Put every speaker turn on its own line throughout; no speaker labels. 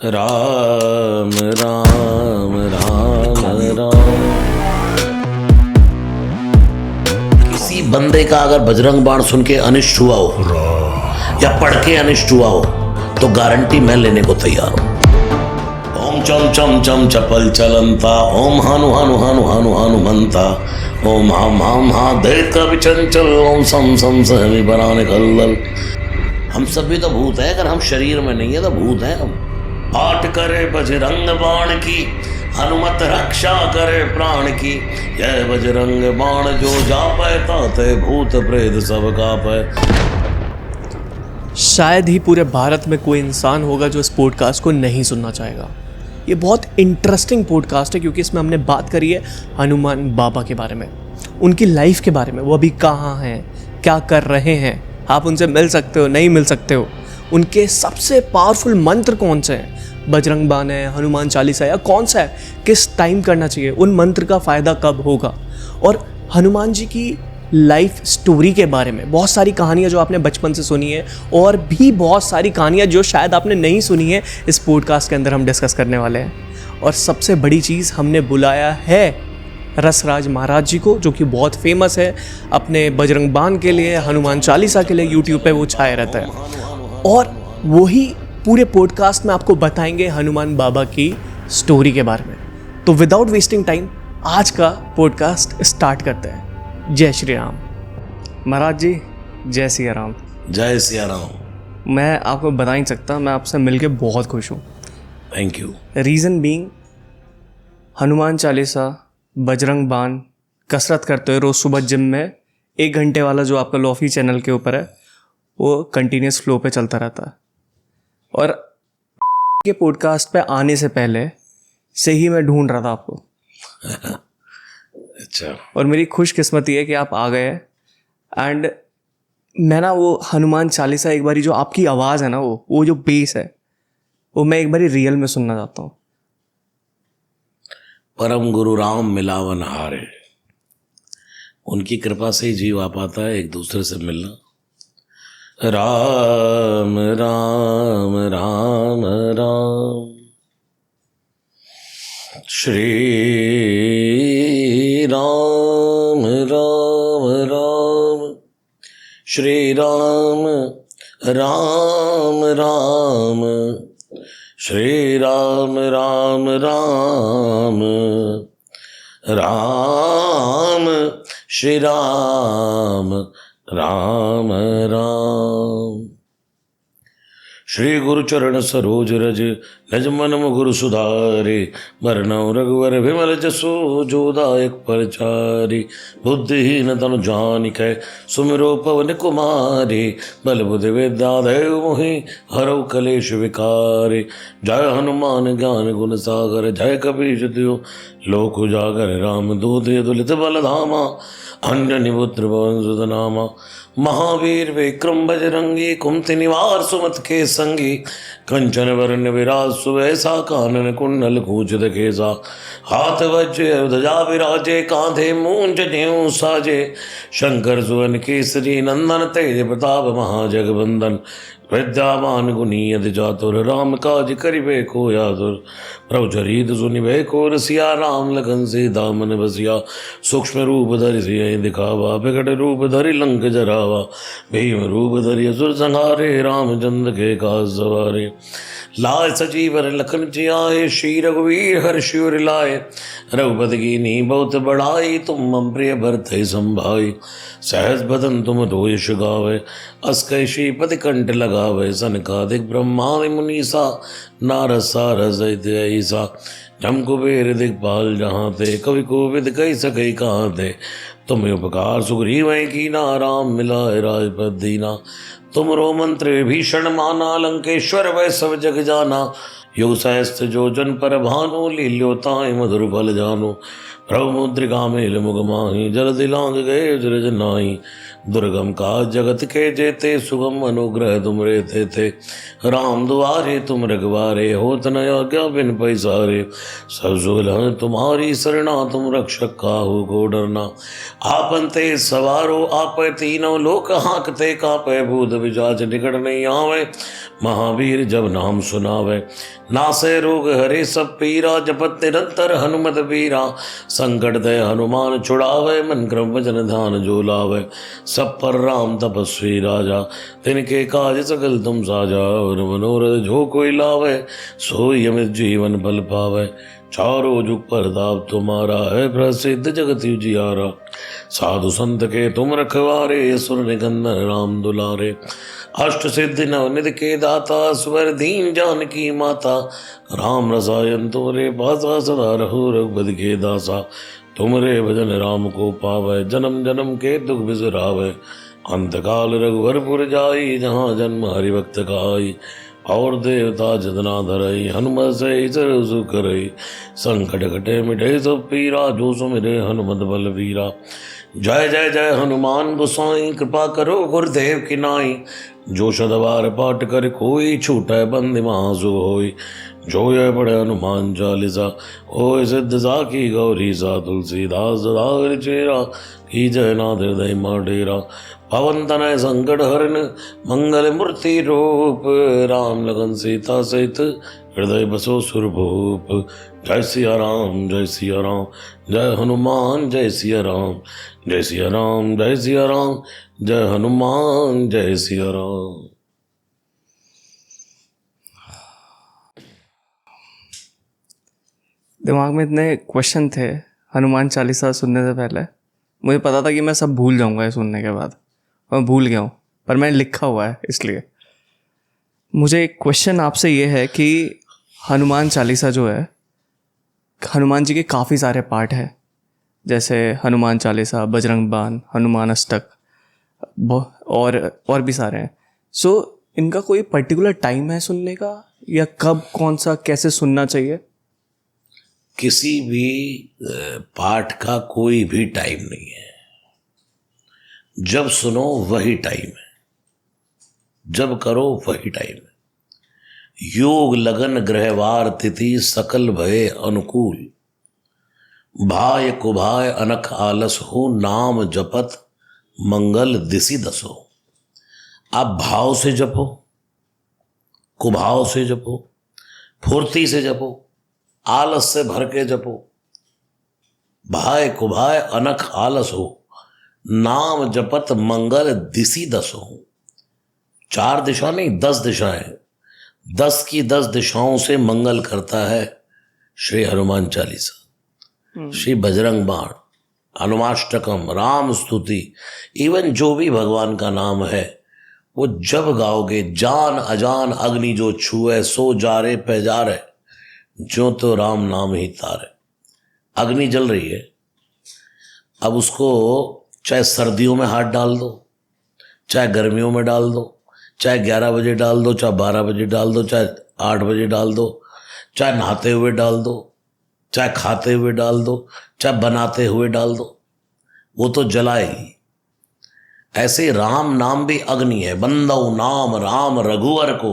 राम राम राम राम। किसी बंदे का अगर बजरंग बाण सुन के अनिष्ट हुआ हो या पढ़ के अनिष्ट हुआ हो तो गारंटी मैं लेने को तैयार हूं। ओम चम चम चम चपल चलंता, ओम हानु हानु हानु हानु हनुमंता, ओम हम हा दैत का विचंचल, ओम सम सम सहमी बनाने कल्लल। हम सब भी तो भूत हैं, अगर हम शरीर में नहीं है तो भूत हैं हम। पाठ करे बजरंग बाण की, हनुमत रक्षा करे प्राण की। यह बजरंग बाण जो जापै ताते भूत प्रेत सब कापै।
शायद ही पूरे भारत में कोई इंसान होगा जो इस पॉडकास्ट को नहीं सुनना चाहेगा। ये बहुत इंटरेस्टिंग पॉडकास्ट है क्योंकि इसमें हमने बात करी है हनुमान बाबा के बारे में, उनकी लाइफ के बारे में, वो अभी कहाँ हैं, क्या कर रहे हैं, आप उनसे मिल सकते हो नहीं मिल सकते हो, उनके सबसे पावरफुल मंत्र कौन से हैं, बजरंग बाण है, हनुमान चालीसा या कौन सा है, किस टाइम करना चाहिए, उन मंत्र का फ़ायदा कब होगा, और हनुमान जी की लाइफ स्टोरी के बारे में बहुत सारी कहानियाँ जो आपने बचपन से सुनी है और भी बहुत सारी कहानियाँ जो शायद आपने नहीं सुनी है, इस पॉडकास्ट के अंदर हम डिस्कस करने वाले हैं। और सबसे बड़ी चीज़, हमने बुलाया है रसराज महाराज जी को, जो कि बहुत फेमस है अपने बजरंग बाण के लिए, हनुमान चालीसा के लिए, यूट्यूब पे वो छाया रहता है, और वही पूरे पॉडकास्ट में आपको बताएंगे हनुमान बाबा की स्टोरी के बारे में। तो विदाउट वेस्टिंग टाइम आज का पॉडकास्ट स्टार्ट करते हैं। जय श्री राम। महाराज जी जय सिया राम।
जय सिया राम।
मैं आपको बता नहीं सकता, मैं आपसे मिलके बहुत खुश हूँ।
Thank you.
Reason being, Hanuman Chalisa, Bajrang बाण कसरत करते हुए रोज़ सुबह जिम में 1 घंटे वाला जो आपका लॉफी चैनल के ऊपर है वो कंटिन्यूस फ्लो पे चलता रहता है, और के पॉडकास्ट पे आने से पहले से ही मैं ढूंढ रहा था आपको।
अच्छा।
और मेरी खुशकिस्मती है कि आप आ गए। एंड मैं ना वो हनुमान चालीसा एक बारी, जो आपकी आवाज़ है ना, वो जो बेस है, वो मैं एक बारी रियल में सुनना चाहता हूँ।
परम गुरु राम मिलावन हारे, उनकी कृपा से ही जीव आ पाता है एक दूसरे से मिलना। राम राम राम राम, श्री राम राम राम, श्री राम राम राम, श्री राम राम राम, राम श्री राम राम राम। श्री गुरु चरण सरोज रज, निज मन मुकुर सुधारे, बरनउँ रघुवर विमल जसु जो दायक परचारी। बुद्धिहीन तनु जानिकै सुमिरो पवन कुमारी, बल बुद्धि विद्या देव मोहि हरौ कलेश विकारे। जय हनुमान ज्ञान गुण सागर, जय कपीश तिहुँ लोक उजागर। राम दूत अतुलित बल धामा, अंजनी पुत्र पवन सुत नामा। महावीर विक्रम बजरंगी, कुमति निवार सुमत के संगी। कंचन वरण विराज सुबैसा, कानन कुंडल कुंचित केसा। हाथ वज्र ध्वजा विराजे, कांधे मूंज नेऊ साजे। शंकर सुवन केसरी नंदन, तेज प्रताप महाजगवंदन। विद्यावान गुणी अति चातुर, राम काज करिबे को आतुर। प्रभु चरित सुनिबे को रसिया, राम लखन सीता मन बसिया। सूक्ष्म रूप धरि सियहि दिखावा, विकट रूप धरि लंक जरावा। भीम रूप धरि असुर संहारे, रामचंद्र के काज सवारे। लाय सजीवन लखन जियाए, श्री रघुवीर हर्षि उर लाए। रघुपति कीन्ही बहुत बड़ाई, तुम मम प्रिय भरते संभाई। सहज बदन तुम धोयश गावे, अस कहि श्रीपति कंठ लगावे। सनकादिक ब्रह्मादि मुनीसा, नारद सारद सहित ऐसा। जम कुबेर दिखपाल जहाँ ते, कवि कोविद कहि सकै कहाँ ते। तुम उपकार सुग्रीवै कीना, राम मिलाए राजपद दीना। तुमरो मंत्र विभीषण माना, लंकेश्वर वै सब जग जाना। युग सहस्त्र जो जन पर भानु, लील्यो ताहि मधुर फल जानु। प्रभु मुद्रिका मेल मुख माहि, जल दिलांग गए अचरज नाहि। दुर्गम का जगत के जेते, सुगम अनुग्रह तुम रहते थे। राम दुआरे तुम रखवारे, होत न आज्ञा बिन पैसारे। सब सुलह तुम्हारी सरना, तुम रक्षक काहू को डरना। आपन ते सवारो आप तीनों लोक, हाँकते कापे भूत पिशाच निकट नहीं आवे। महावीर जब नाम सुनावे, नासे रोग हरे सब पीरा। जपत निरंतर हनुमत वीरा, संकट दे हनुमान छुड़ावे। मन क्रम वचन ध्यान जो लावे, सब पर राम तपस्वी राजा। तिनके काज सकल तुम साजा, और मनोरथ जो कोई लावे। सोई अमित जीवन बल पावे, चारों जुग प्रताप तुम्हारा है। प्रसिद्ध जगत उजियारा, साधु संत के तुम रखवारे। सुर निकंदन राम दुलारे, अष्ट सिद्धि नवनिधि के दाता। स्वर दीन जानकी माता, राम रसायन तुमरे पासा। सदा रहो रघुपति के दासा, तुमरे भजन राम को पावै। जन्म जन्म के दुख बिसरावै, अंत काल रघुवरपुर जाई। जहाँ जन्म हरि भक्त काई, और देवता जतना धरई। हनुमत से सुख करई, संकट कटे मिटे सब पीरा। जो सुमिरे हनुमत बल वीरा, जय जय जय हनुमान गोसाई। कृपा करो गुरुदेव की नाई, जो शतवार पाठ कर कोई। छूटै बंदी महासुख होई, जो ये पढ़े हनुमान चालीसा। होय सिद्ध साखी गौरी सा, तुलसीदास सदा चेरा। की जय नाथ हृदय डेरा, पवन तनय संकट हरन। मंगल मूर्ति रूप, राम लगन सीता सहित। हृदय बसो सुरभूप, जय सिया राम जय सिया राम। जय हनुमान जय सिया राम, जय सिया राम जय सिया राम। जय हनुमान जय सिया राम।
दिमाग में इतने क्वेश्चन थे हनुमान चालीसा सुनने से पहले। मुझे पता था कि मैं सब भूल जाऊंगा ये सुनने के बाद, और मैं भूल गया हूँ, पर मैंने लिखा हुआ है इसलिए। मुझे एक क्वेश्चन आपसे ये है कि हनुमान चालीसा जो है, हनुमान जी के काफ़ी सारे पार्ट हैं, जैसे हनुमान चालीसा, बजरंग बाण, हनुमान अष्टक और भी सारे हैं। सो इनका कोई पर्टिकुलर टाइम है सुनने का, या कब कौन सा कैसे सुनना चाहिए?
किसी भी पाठ का कोई भी टाइम नहीं है। जब सुनो वही टाइम है, जब करो वही टाइम है। योग लगन ग्रहवार तिथि, सकल भय अनुकूल। भाय कुभाय अनख आलस हो, नाम जपत मंगल दिसि दसो। आप भाव से जपो, कुभाव से जपो, फुर्ती से जपो, आलस से भर के जपो। भाय कुभाय अनख आलस हो, नाम जपत मंगल दिसि दसो। 4 दिशा नहीं, 10 दिशाएं, 10 की 10 दिशाओं से मंगल करता है श्री हनुमान चालीसा, श्री बजरंग बाण, हनुमाष्टकम, राम स्तुति। इवन जो भी भगवान का नाम है वो जब गाओगे, जान अजान अग्नि जो छुए, सो जारे पे जारे, जो तो राम नाम ही तारे। अग्नि जल रही है, अब उसको चाहे सर्दियों में हाथ डाल दो, चाहे गर्मियों में डाल दो, चाहे 11 बजे डाल दो, चाहे 12 बजे डाल दो, चाहे 8 बजे डाल दो, चाहे नहाते हुए डाल दो, चाहे खाते हुए डाल दो, चाहे बनाते हुए डाल दो, वो तो जलाएगी। ऐसे राम नाम भी अग्नि है। बंदौ नाम राम रघुवर को,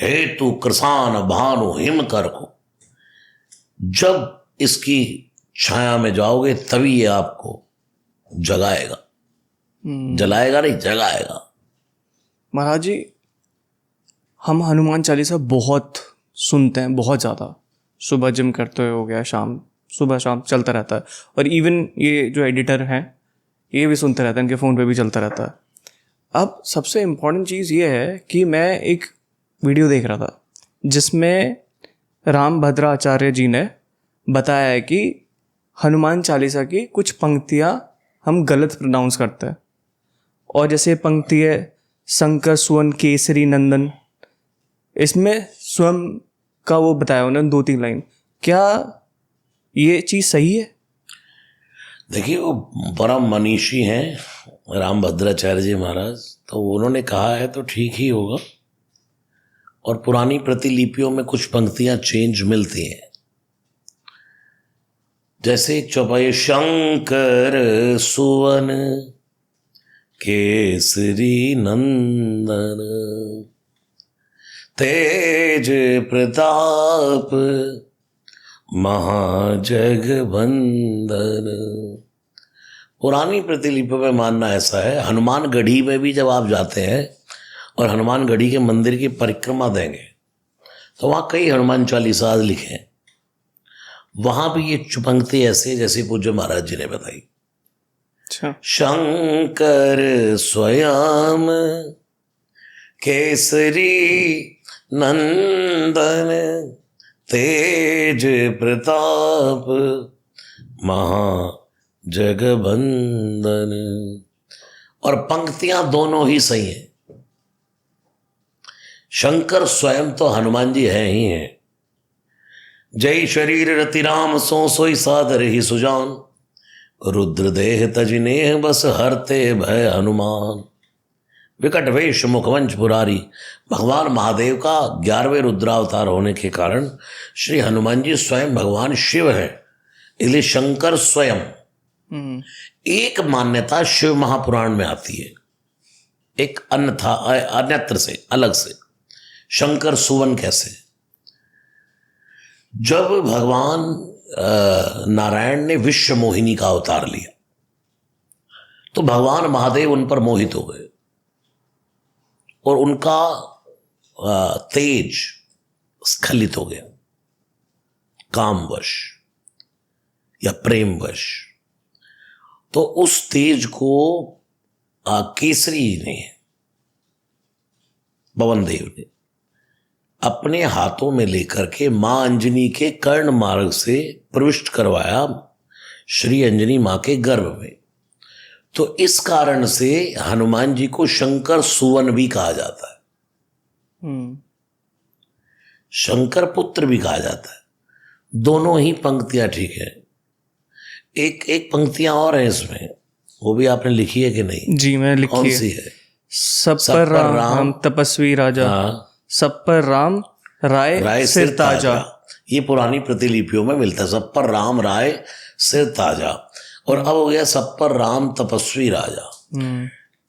हेतु कृसान भानु हिम कर को। जब इसकी छाया में जाओगे तभी ये आपको जगाएगा, जलाएगा नहीं, जगाएगा।
महाराज जी, हम हनुमान चालीसा बहुत सुनते हैं, बहुत ज़्यादा। सुबह जिम करते हुए हो गया, शाम, सुबह शाम चलता रहता है। और इवन ये जो एडिटर हैं ये भी सुनते रहते हैं, इनके फ़ोन पे भी चलता रहता है। अब सबसे इम्पॉर्टेंट चीज़ ये है कि मैं एक वीडियो देख रहा था जिसमें राम भद्राचार्य जी ने बताया है कि हनुमान चालीसा की कुछ पंक्तियाँ हम गलत प्रोनाउंस करते हैं। और जैसे पंक्ति है, शंकर सुवन केसरी नंदन, इसमें स्वयं का वो बताया उन्होंने 2-3 लाइन। क्या ये चीज़ सही है?
देखिए, वो परम मनीषी हैं राम भद्राचार्य जी महाराज, तो उन्होंने कहा है तो ठीक ही होगा। और पुरानी प्रतिलिपियों में कुछ पंक्तियां चेंज मिलती हैं। जैसे एक चौपाई, शंकर सुवन केसरी नंदन, तेज प्रताप महाजगबंदन। पुरानी प्रतिलिपि में मानना ऐसा है, हनुमानगढ़ी में भी जब आप जाते हैं और हनुमानगढ़ी के मंदिर की परिक्रमा देंगे तो वहाँ कई हनुमान चालीसा लिखे हैं। वहाँ भी ये पंक्ति ऐसे जैसे पूज्य महाराज जी ने बताई।
अच्छा।
शंकर स्वयं केसरी नंदन, तेज प्रताप महाजगबंदन। और पंक्तियां दोनों ही सही हैं। शंकर स्वयं तो हनुमान जी हैं ही हैं। जय शरीर रति राम सो सोई सादर ही सुजान, रुद्रदेह तजनेह बस हरते भय हनुमान। विकट वेश मुखवंश पुरारी, भगवान महादेव का 11वें रुद्रावतार होने के कारण श्री हनुमान जी स्वयं भगवान शिव है, इसलिए शंकर स्वयं। एक मान्यता शिव महापुराण में आती है, एक अन्यथा अन्यत्र से अलग से। शंकर सुवन कैसे? जब भगवान नारायण ने विश्व मोहिनी का अवतार लिया तो भगवान महादेव उन पर मोहित हो गए और उनका तेज स्खलित हो गया, कामवश या प्रेमवश। तो उस तेज को केसरी ने, पवन देव ने अपने हाथों में लेकर के मां अंजनी के कर्ण मार्ग से प्रविष्ट करवाया श्री अंजनी मां के गर्भ में। तो इस कारण से हनुमान जी को शंकर सुवन भी कहा जाता है, शंकर पुत्र भी कहा जाता है। दोनों ही पंक्तियां ठीक है। एक पंक्तियां और हैं इसमें, वो भी आपने लिखी है कि नहीं?
जी मैं लिखी
कौन
है।
सी है?
सब पर राम तपस्वी राजा, सब पर राम राय सिर ताजा।
ये पुरानी प्रतिलिपियों में मिलता है, सब पर राम राय सिर ताजा। और अब हो गया सब पर राम तपस्वी राजा।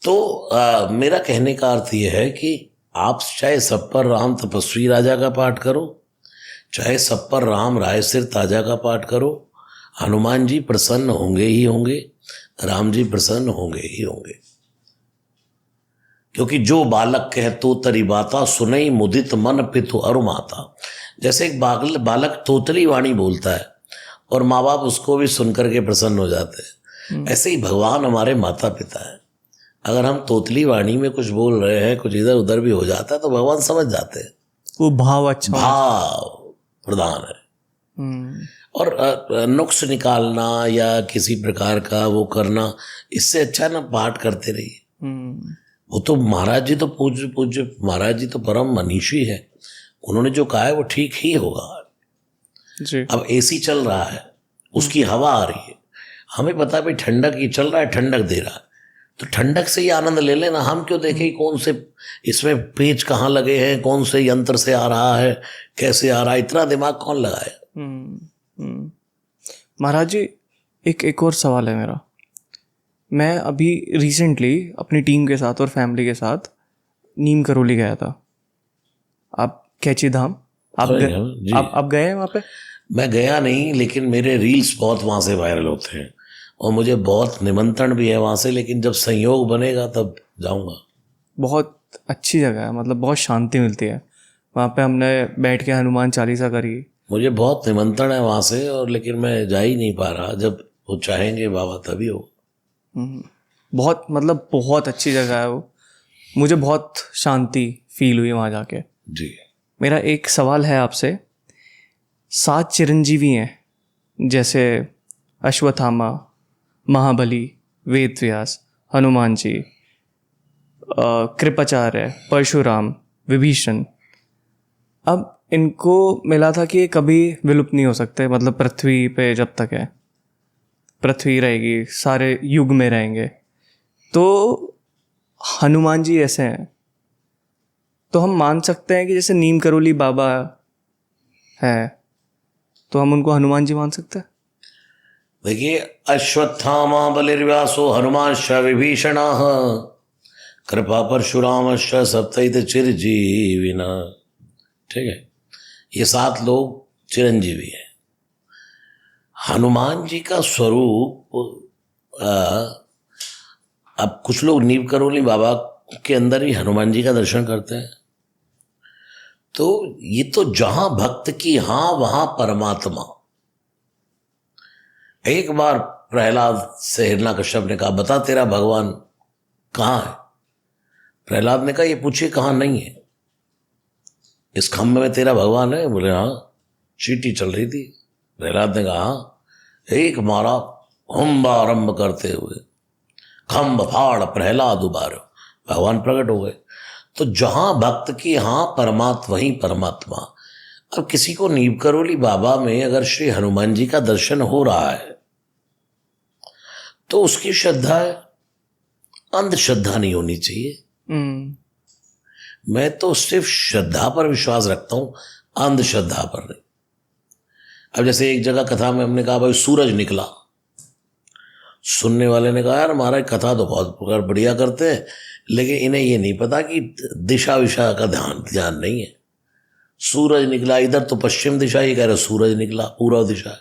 तो मेरा कहने का अर्थ यह है कि आप चाहे सब पर राम तपस्वी राजा का पाठ करो, चाहे सब पर राम राय सिर ताजा का पाठ करो, हनुमान जी प्रसन्न होंगे ही होंगे, राम जी प्रसन्न होंगे ही होंगे। क्योंकि जो बालक कह तो तरी बाता, सुनई मुदित मन पितु अरु माता। जैसे एक बालक तोतली वाणी बोलता है और माँ बाप उसको भी सुनकर के प्रसन्न हो जाते हैं, ऐसे ही भगवान हमारे माता पिता है। अगर हम तोतली वाणी में कुछ बोल रहे हैं, कुछ इधर उधर भी हो जाता है तो भगवान समझ जाते हैं।
वो भाव अच्छा,
भाव प्रधान है। और नुक्स निकालना या किसी प्रकार का वो करना, इससे अच्छा ना पाठ करते रहिए। वो तो महाराज जी तो पूज्य महाराज जी तो परम मनीषी है, उन्होंने जो कहा है वो ठीक ही होगा
जी।
अब एसी चल रहा है, उसकी हवा आ रही है, हमें पता है भाई ठंडक ये चल रहा है, ठंडक दे रहा है, तो ठंडक से ही आनंद ले लेना। हम क्यों देखें कौन से इसमें पेच कहाँ लगे हैं, कौन से यंत्र से आ रहा है, कैसे आ रहा है, इतना दिमाग कौन लगाया।
महाराज जी एक और सवाल है मेरा। मैं अभी रिसेंटली अपनी टीम के साथ और फैमिली के साथ नीम करौली गया था। आप कैची धाम आप गए हैं वहाँ पे?
मैं गया नहीं, लेकिन मेरे रील्स बहुत वहाँ से वायरल होते हैं और मुझे बहुत निमंत्रण भी है वहाँ से, लेकिन जब संयोग बनेगा तब जाऊँगा।
बहुत अच्छी जगह है, मतलब बहुत शांति मिलती है वहाँ पे। हमने बैठ के हनुमान चालीसा करी। मुझे
बहुत निमंत्रण है वहाँ से, और लेकिन मैं जा ही नहीं पा रहा। जब वो चाहेंगे बाबा तभी हो।
बहुत मतलब बहुत अच्छी जगह है वो, मुझे बहुत शांति फील हुई वहाँ जाके
जी।
मेरा एक सवाल है आपसे। 7 चिरंजीवी हैं, जैसे अश्वत्थामा, महाबली, वेदव्यास, हनुमान जी, कृपाचार्य, परशुराम, विभीषण। अब इनको मिला था कि कभी विलुप्त नहीं हो सकते, मतलब पृथ्वी पे जब तक है पृथ्वी रहेगी सारे युग में रहेंगे। तो हनुमान जी ऐसे हैं, तो हम मान सकते हैं कि जैसे नीम करौली बाबा है तो हम उनको हनुमान जी मान सकते हैं?
देखिए, अश्वत्थामा बलिर्व्यासो हनुमांश्च विभीषणः कृपा परशुरामश्च सप्तैत चिरजीविना। ठीक है, ये 7 लोग चिरंजीवी हैं। हनुमान जी का स्वरूप अब कुछ लोग नीव करोली बाबा के अंदर ही हनुमान जी का दर्शन करते हैं। तो ये तो जहां भक्त की हाँ वहां परमात्मा। एक बार प्रहलाद से हिरण्याकश्यप ने कहा, बता तेरा भगवान कहाँ है? प्रहलाद ने कहा, ये पूछिए कहाँ नहीं है, इस खम्भ में तेरा भगवान है? बोले हाँ, चींटी चल रही थी। प्रहलाद ने कहा हाँ। एक मारा हुम्बारंभ करते हुए, खम्भ फाड़ प्रहलाद उबार, भगवान प्रकट हो गए। तो जहां भक्त की हाँ परमात्मा वहीं परमात्मा। अब किसी को नीव करोली बाबा में अगर श्री हनुमान जी का दर्शन हो रहा है तो उसकी श्रद्धा है, अंधश्रद्धा नहीं होनी चाहिए। मैं तो सिर्फ श्रद्धा पर विश्वास रखता हूं, अंधश्रद्धा पर नहीं। अब जैसे एक जगह कथा में हमने कहा भाई सूरज निकला, सुनने वाले ने कहा यार हमारा कथा तो बहुत बढ़िया करते हैं, लेकिन इन्हें ये नहीं पता कि दिशा विशा का ध्यान नहीं है। सूरज निकला, इधर तो पश्चिम दिशा, ये कह रहे सूरज निकला पूर्व दिशा।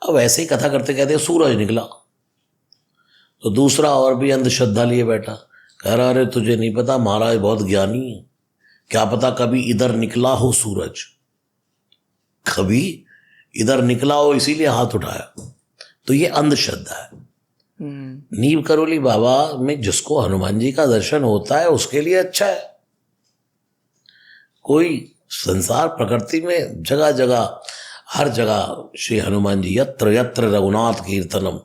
अब ऐसे ही कथा करते कहते सूरज निकला, तो दूसरा और भी अंधश्रद्धा लिए बैठा, कह रहा अरे तुझे नहीं पता महाराज बहुत ज्ञानी है, क्या पता कभी इधर निकला हो सूरज, कभी इधर निकला हो इसीलिए हाथ उठाया। तो ये अंधश्रद्धा है। नीव करोली बाबा में जिसको हनुमान जी का दर्शन होता है उसके लिए अच्छा है। कोई संसार प्रकृति में जगह जगह हर जगह श्री हनुमान जी, यत्र यत्र रघुनाथ कीर्तनम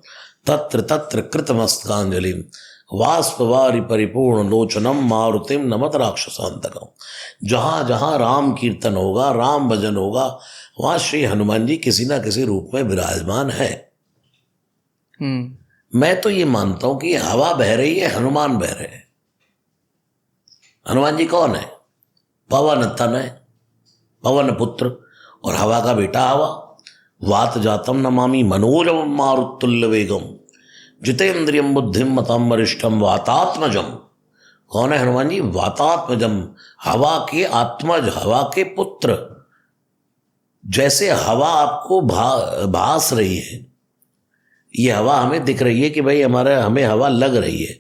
तत्र तत्र कृतमस्तकांजलिम वाष्पवारि परिपूर्ण लोचनम मारुतिम नमत राक्षसांतकम। जहां जहां राम कीर्तन होगा, राम भजन होगा, वहां श्री हनुमान जी किसी ना किसी रूप में विराजमान है। मैं तो ये मानता हूं कि हवा बह रही है, हनुमान बह रहे हैं। हनुमान जी कौन है? पवन तन है, पवन पुत्र और हवा का बेटा हवा। वात जातम नमामि मनोजम मारुतुल्य वेगम जितेंद्रियम बुद्धिम मतम वरिष्ठम वातात्मजम। कौन है हनुमान जी? वातात्मजम, हवा के आत्मज, हवा के पुत्र। जैसे हवा आपको भास रही है, ये हवा हमें दिख रही है कि भाई हमें हवा लग रही है,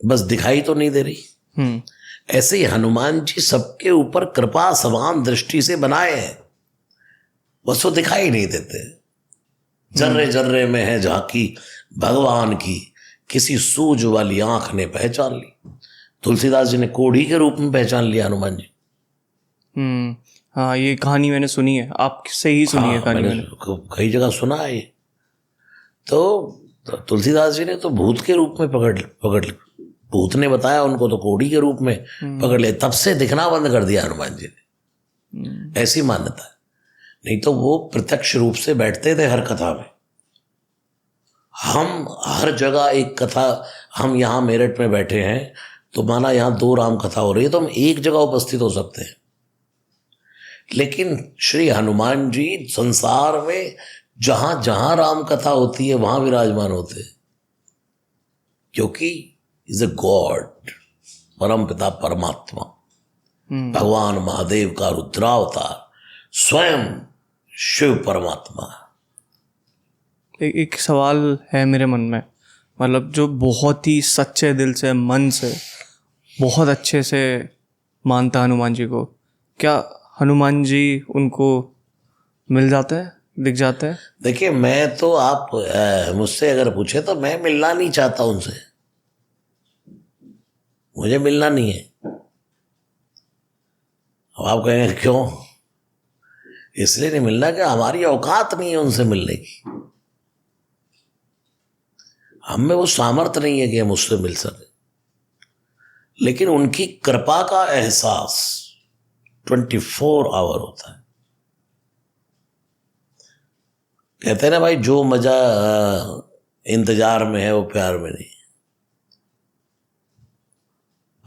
बस दिखाई तो नहीं दे रही। ऐसे ही हनुमान जी सबके ऊपर कृपा समान दृष्टि से बनाए हैं, बस वो दिखाई नहीं देते। जर्रे जर्रे में है झांकी भगवान की, किसी सूझ वाली आंख ने पहचान ली। तुलसीदास जी ने कोढ़ी के रूप में पहचान लिया हनुमान जी।
हाँ, ये कहानी मैंने सुनी है, आपसे ही सुनी है कहानी। मैंने
कई जगह सुना है ये। तो तुलसीदास जी ने तो भूत के रूप में पकड़ भूत ने बताया उनको, तो कोढ़ी के रूप में पकड़ लिया, तब से दिखना बंद कर दिया हनुमान जी ने। ऐसी मान्यता है। नहीं तो वो प्रत्यक्ष रूप से बैठते थे हर कथा में। हम हर जगह एक कथा, हम यहाँ मेरठ में बैठे हैं तो माना यहाँ 2 राम कथा हो रही है तो हम एक जगह उपस्थित हो सकते हैं, लेकिन श्री हनुमान जी संसार में जहां जहां राम कथा होती है वहां विराजमान होते हैं, क्योंकि इज ए गॉड, परम पिता परमात्मा, भगवान महादेव का रुद्रावतार स्वयं शिव परमात्मा।
एक सवाल है मेरे मन में, मतलब जो बहुत ही सच्चे दिल से, मन से, बहुत अच्छे से मानता हनुमान जी को, क्या हनुमान जी उनको मिल जाता है, दिख जाता है?
देखिए, मैं तो आप मुझसे अगर पूछे तो मैं मिलना नहीं चाहता उनसे, मुझे मिलना नहीं है। अब आप कहेंगे क्यों? इसलिए नहीं मिलना कि हमारी औकात नहीं है उनसे मिलने की, हम में वो सामर्थ्य नहीं है कि हम उससे मिल सके। लेकिन उनकी कृपा का एहसास 24 आवर होता है। कहते हैं ना भाई, जो मजा इंतजार में है वो प्यार में नहीं।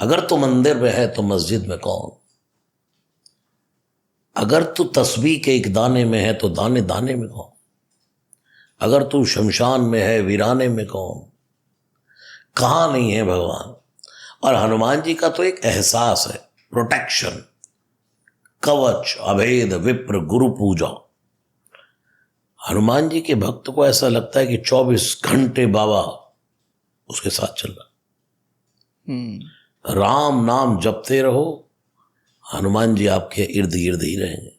अगर तू मंदिर में है तो मस्जिद में कौन? अगर तू तस्बीह के एक दाने में है तो दाने दाने में कौन? अगर तू शमशान में है वीराने में कौन, कहाँ नहीं है भगवान। और हनुमान जी का तो एक एहसास है, प्रोटेक्शन, कवच, अभेद, विप्र, गुरु पूजा। हनुमान जी के भक्त को ऐसा लगता है कि 24 घंटे बाबा उसके साथ चल रहा। राम नाम जपते रहो, हनुमान जी आपके इर्द गिर्द ही रहेंगे।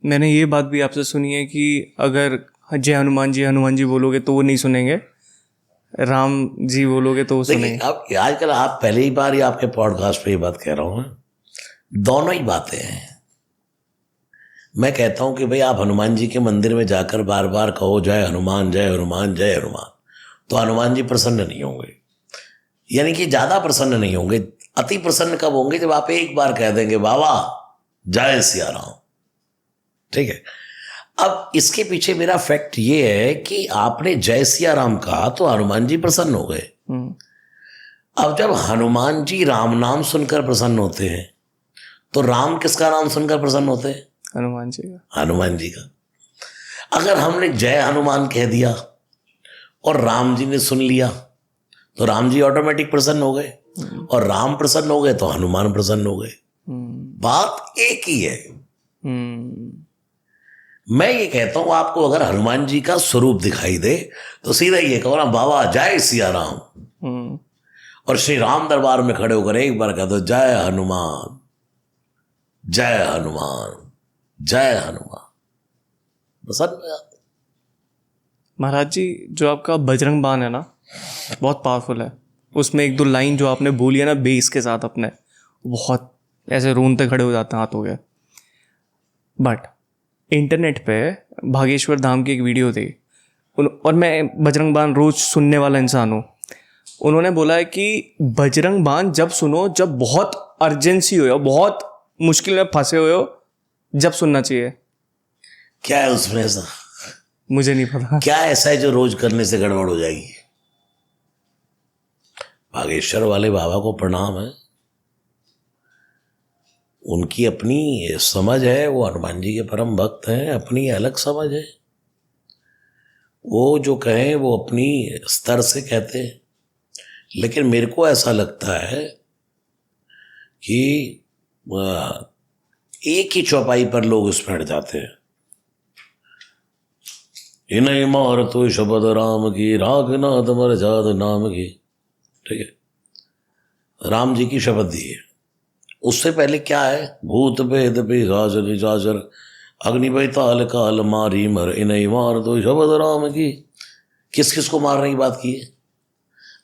मैंने ये बात भी आपसे सुनी है कि अगर जय हनुमान जी बोलोगे तो वो नहीं सुनेंगे, राम जी बोलोगे तो वो सुनेंगे।
देखिए, अब आजकल आप पहले ही बार ही आपके पॉडकास्ट पे ये बात कह रहा हूं, दोनों ही बातें हैं। मैं कहता हूं कि भाई आप हनुमान जी के मंदिर में जाकर बार बार कहो जय हनुमान जय हनुमान जय हनुमान, तो हनुमान जी प्रसन्न नहीं होंगे, यानी कि ज्यादा प्रसन्न नहीं होंगे। अति प्रसन्न कब होंगे, जब आप एक बार कह देंगे बाबा जय सिया राम। ठीक है, अब इसके पीछे मेरा फैक्ट ये है कि आपने जय सिया राम कहा तो हनुमान जी प्रसन्न हो गए। अब जब हनुमान जी राम नाम सुनकर प्रसन्न होते हैं तो राम किसका नाम सुनकर प्रसन्न होते हैं?
हनुमान जी का।
हनुमान जी का। अगर हमने जय हनुमान कह दिया और राम जी ने सुन लिया तो राम जी ऑटोमेटिक प्रसन्न हो गए, और राम प्रसन्न हो गए तो हनुमान प्रसन्न हो गए। बात एक ही है। मैं ये कहता हूं आपको अगर हनुमान जी का स्वरूप दिखाई दे तो सीधा ये कहो ना बाबा जय सिया राम, और श्री राम दरबार में खड़े होकर एक बार कह दो जय हनुमान जय हनुमान जय हनुमान, प्रसन्न हो जाते।
महाराज जी, जो आपका बजरंग बाण है ना, बहुत पावरफुल है। उसमें एक दो लाइन जो आपने बोली है ना बेस के साथ अपने, बहुत ऐसे रोनते खड़े हो जाते हैं हाथों के। बट इंटरनेट पे भागेश्वर धाम की एक वीडियो थी, और मैं बजरंग बाण रोज सुनने वाला इंसान हूँ। उन्होंने बोला है कि बजरंग बाण जब सुनो जब बहुत अर्जेंसी हो, बहुत मुश्किल में फंसे हुए हो, जब सुनना चाहिए।
क्या है उसमें ऐसा?
मुझे नहीं पता
क्या ऐसा है जो रोज करने से गड़बड़ हो जाएगी? बागेश्वर वाले बाबा को प्रणाम है, उनकी अपनी समझ है, वो हनुमान जी के परम भक्त हैं, अपनी अलग समझ है। वो जो कहें वो अपनी स्तर से कहते हैं, लेकिन मेरे को ऐसा लगता है कि एक ही चौपाई पर लोग उस पर हट जाते हैं। इन्हें मार तो शब्द राम की, राघनाथ मर जाद नाम की। ठीक है, राम जी की शपथ दी है। उससे पहले क्या है? भूत भेद पिशाच निशाचर अग्नि बैताल काल मारी मर, इन्हें मार तो शब्द राम की। किस किस को मारने की बात की है?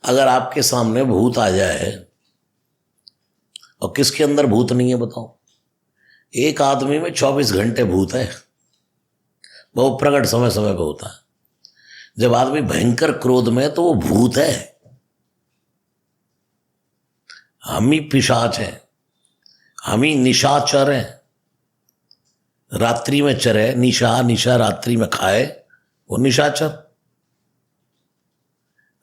अगर आपके सामने भूत आ जाए, और किसके अंदर भूत नहीं है बताओ? एक आदमी में 24 घंटे भूत है, वो प्रकट समय समय पे होता है। जब आदमी भयंकर क्रोध में है तो वो भूत है। हम ही पिशाच हैं, हम ही निशाचर हैं। रात्रि में चरे, निशा निशा रात्रि में खाए, वो निशाचर।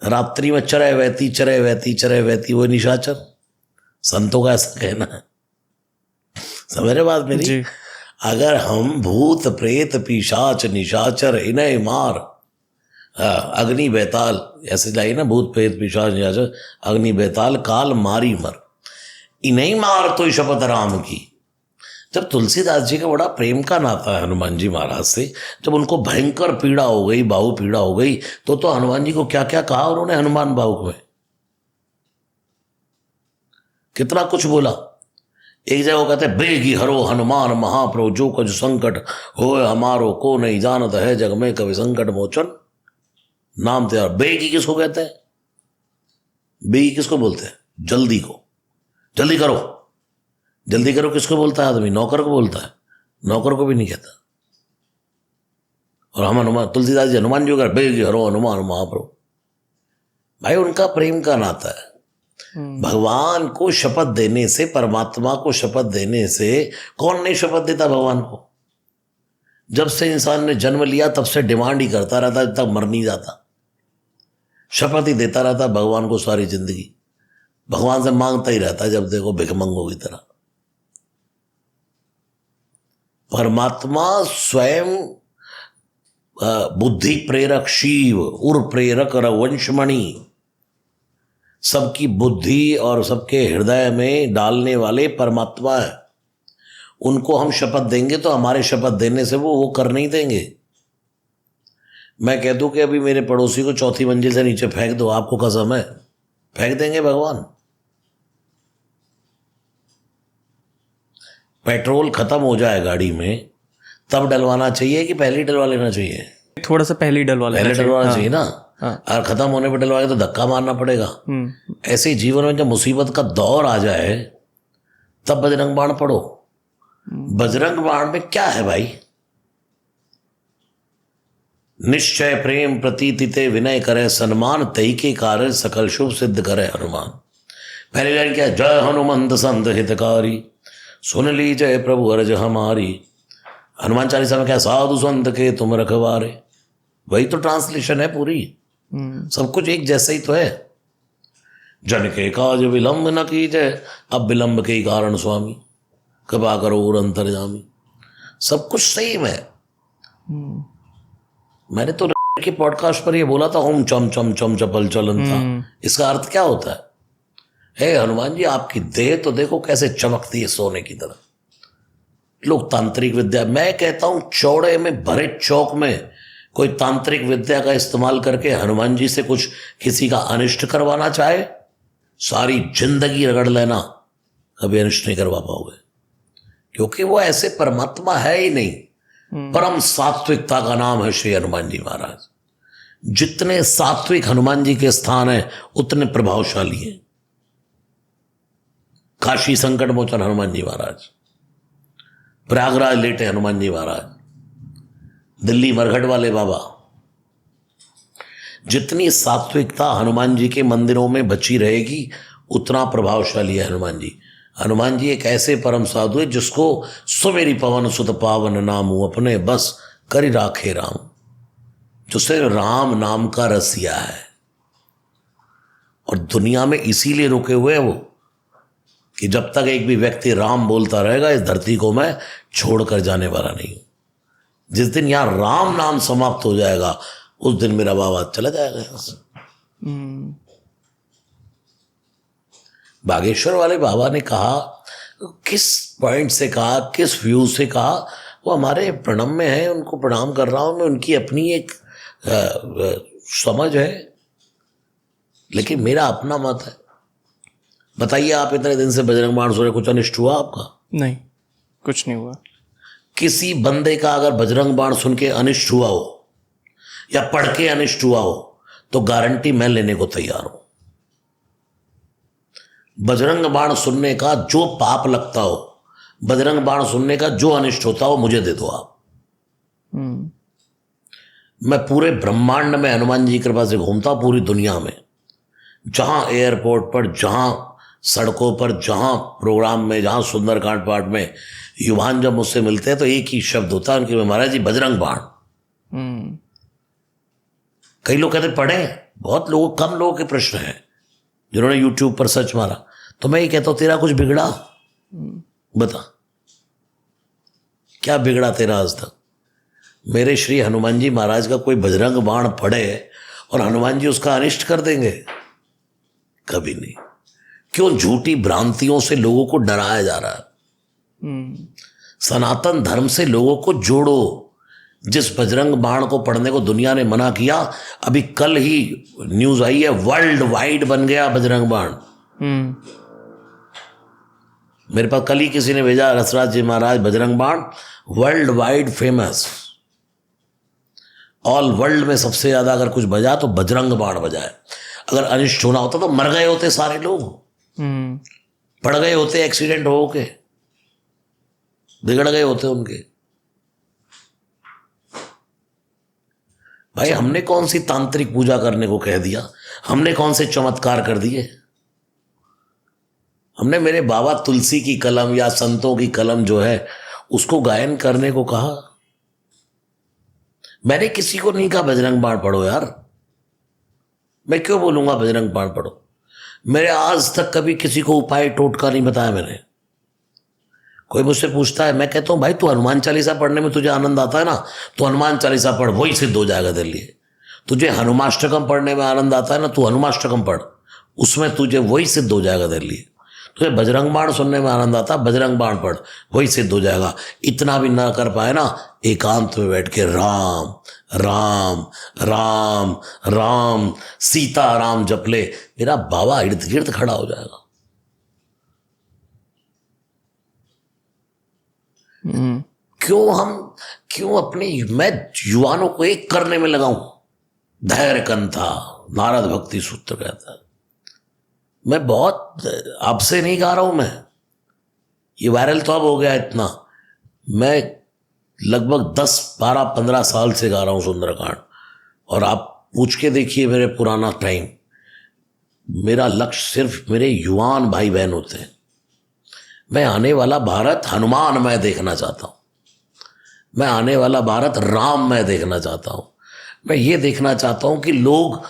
रात्रि में चरे वहती चरे वहती चरे वहती, वो निशाचर। संतों का ऐसा कहना है, समझ रहे बात मेरी जी। अगर हम भूत प्रेत पिशाच निशाचर इन्हें मार, अग्नि बेताल, ऐसे जाइए ना, भूत प्रेत पिशाच निशाचर अग्नि बेताल काल मारी मर, इन्हें मार तो शपथ राम की। जब तुलसीदास जी का बड़ा प्रेम का नाता है हनुमान जी महाराज से, जब उनको भयंकर पीड़ा हो गई, बाहु पीड़ा हो गई, तो हनुमान जी को क्या क्या कहा उन्होंने हनुमान बाहु में, कितना कुछ बोला। एक जगह वो कहते बेगी हरो हनुमान महाप्रभु, जो कुछ संकट हो हमारो को नहीं जानत है, जग में कभी संकट मोचन नाम तेरा। बेगी किसको कहते हैं? बेगी किसको बोलते हैं? जल्दी को, जल्दी करो, जल्दी करो किसको बोलता है आदमी? नौकर को बोलता है, नौकर को भी नहीं कहता। और हम हनुमान, तुलसीदास जी हनुमान जी कर बेगी हरो हनुमान महाप्रभु, भाई उनका प्रेम का नाता है। भगवान को शपथ देने से, परमात्मा को शपथ देने से कौन नहीं शपथ देता भगवान को? जब से इंसान ने जन्म लिया तब से डिमांड ही करता रहता, जब तक मर नहीं जाता शपथ ही देता रहता भगवान को सारी जिंदगी। भगवान से मांगता ही रहता है, जब देखो भिखमंगों की तरह। परमात्मा स्वयं बुद्धि प्रेरक शिव, उर प्रेरक रघुवंशमणि, सबकी बुद्धि और सबके हृदय में डालने वाले परमात्मा है। उनको हम शपथ देंगे तो हमारे शपथ देने से वो कर नहीं देंगे। मैं कह दूं कि अभी मेरे पड़ोसी को 4थी मंजिल से नीचे फेंक दो, आपको कसम है फेंक देंगे भगवान। पेट्रोल खत्म हो जाए गाड़ी में तब डलवाना चाहिए कि पहले ही डलवा लेना चाहिए?
थोड़ा सा पहले ही डलवा लेना
पहले डलवाना चाहिए ना।
हाँ।
और खत्म होने पर डलवाए तो धक्का मारना पड़ेगा। ऐसे ही जीवन में जब मुसीबत का दौर आ जाए तब बजरंग बाण पढ़ो। बजरंग बाण में क्या है भाई? निश्चय प्रेम प्रतीति ते विनय करे सन्मान, तई के कार्य सकल शुभ सिद्ध करे हनुमान। पहली लाइन क्या है? जय हनुमंत संत हितकारी, सुन ली जय प्रभु अर्ज हमारी। हनुमान चालीसा में क्या? साधु संत के तुम रखवारे। वही तो ट्रांसलेशन है पूरी। सब कुछ एक जैसा ही तो है। जन के काज विलंब न कीजय, अब विलंब के कारण स्वामी, कृपा करो और अंतर्जामी। सब कुछ सेम है। मैंने तो के पॉडकास्ट पर ये बोला था, ओम चम चम चम चपल चलन था। इसका अर्थ क्या होता है? हे हनुमान जी, आपकी देह तो देखो कैसे चमकती है सोने की तरह। लोग तांत्रिक विद्या, मैं कहता हूं चौड़े में भरे चौक में कोई तांत्रिक विद्या का इस्तेमाल करके हनुमान जी से कुछ किसी का अनिष्ट करवाना चाहे, सारी जिंदगी रगड़ लेना, कभी अनिष्ट नहीं करवा पाओगे, क्योंकि वो ऐसे परमात्मा है ही नहीं। परम सात्विकता का नाम है श्री हनुमान जी महाराज। जितने सात्विक हनुमान जी के स्थान है उतने प्रभावशाली हैं। काशी संकट मोचन हनुमान जी महाराज, प्रयागराज लेटे हनुमान जी महाराज, दिल्ली मरघट वाले बाबा। जितनी सात्विकता हनुमान जी के मंदिरों में बची रहेगी उतना प्रभावशाली है हनुमान जी। हनुमान जी एक ऐसे परम साधु है जिसको सुमेरी पवन सुत पावन नामू अपने बस करि राखे राम, जो सिर्फ राम नाम का रसिया है। और दुनिया में इसीलिए रुके हुए हैं वो कि जब तक एक भी व्यक्ति राम बोलता रहेगा इस धरती को मैं छोड़कर जाने वाला नहीं हूं। जिस दिन यहां राम नाम समाप्त हो जाएगा उस दिन मेरा बाबा चला जाएगा यहां से। बागेश्वर वाले बाबा ने कहा, किस पॉइंट से कहा, किस व्यू से कहा, वो हमारे प्रणम में है, उनको प्रणाम कर रहा हूं मैं। उनकी अपनी एक समझ है, लेकिन मेरा अपना मत है। बताइए, आप इतने दिन से बजरंग बाण सुन रहे, कुछ अनिष्ट हुआ आपका?
नहीं, कुछ नहीं हुआ।
किसी बंदे का अगर बजरंग बाण सुन के अनिष्ट हुआ हो या पढ़ के अनिष्ट हुआ हो तो गारंटी मैं लेने को तैयार हूं। बजरंग बाण सुनने का जो पाप लगता हो, बजरंग बाण सुनने का जो अनिष्ट होता हो, मुझे दे दो आप। मैं पूरे ब्रह्मांड में हनुमान जी की कृपा से घूमता, पूरी दुनिया में, जहां एयरपोर्ट पर, जहां सड़कों पर, जहां प्रोग्राम में, जहां सुंदरकांड पाठ में युवान जब मुझसे मिलते हैं तो एक ही शब्द होता है उनके, महाराज जी बजरंग बाण। कई लोग कहते पढ़े, बहुत लोग, कम लोगों के प्रश्न है जिन्होंने यूट्यूब पर सर्च मारा। तो मैं ये कहता हूं, तेरा कुछ बिगड़ा? बता, क्या बिगड़ा तेरा आज तक? मेरे श्री हनुमान जी महाराज का कोई बजरंग बाण पढ़े और हनुमान जी उसका अनिष्ट कर देंगे? कभी नहीं। क्यों झूठी भ्रांतियों से लोगों को डराया जा रहा है? सनातन धर्म से लोगों को जोड़ो। जिस बजरंग बाण को पढ़ने को दुनिया ने मना किया, अभी कल ही न्यूज आई है, वर्ल्ड वाइड बन गया बजरंग बाण। मेरे पास कल ही किसी ने भेजा, रसराज जी महाराज बजरंग बाण world wide famous, all world में सबसे ज्यादा अगर कुछ बजा तो बजरंग बाण बजा है। अगर अनिष्ट होना होता तो मर गए होते सारे लोग, पड़ गए होते एक्सीडेंट हो के, बिगड़ गए होते उनके। भाई, हमने कौन सी तांत्रिक पूजा करने को कह दिया? हमने कौन से चमत्कार कर दिए? हमने मेरे बाबा तुलसी की कलम या संतों की कलम जो है उसको गायन करने को कहा। मैंने किसी को नहीं कहा बजरंग बाण पढ़ो यार। मैं क्यों बोलूंगा बजरंग बाण पढ़ो? मेरे आज तक कभी किसी को उपाय टोटका नहीं बताया मैंने। कोई मुझसे पूछता है, मैं कहता हूँ भाई तू हनुमान चालीसा पढ़ने में तुझे आनंद आता है ना, तो हनुमान चालीसा पढ़, वही सिद्ध हो जाएगा तेरे लिए। तुझे हनुमाष्टकम पढ़ने में आनंद आता है ना, तू हनुमाष्टकम पढ़, उसमें तुझे वही सिद्ध हो जाएगा तेरे लिए। तुझे बजरंग बाण सुनने में आनंद आता है, बजरंग बाण पढ़, वही सिद्ध हो जाएगा। इतना भी ना कर पाए ना, एकांत में बैठ के राम राम राम राम सीता राम जप ले, मेरा बाबा इर्द गिर्द खड़ा हो जाएगा। क्यों अपने मैं युवानों को एक करने में लगाऊं? धैर्य कंथा, नारद भक्ति सूत्र कहता है। मैं बहुत आपसे नहीं गा रहा हूं, मैं ये वायरल तो अब हो गया इतना, मैं लगभग 10 12 15 साल से गा रहा हूं सुंदरकांड। और आप पूछ के देखिए मेरे पुराना टाइम, मेरा लक्ष्य सिर्फ मेरे युवान भाई बहन होते हैं। मैं आने वाला भारत हनुमान मैं देखना चाहता हूं, मैं आने वाला भारत राम मैं देखना चाहता हूं। मैं ये देखना चाहता हूं कि लोग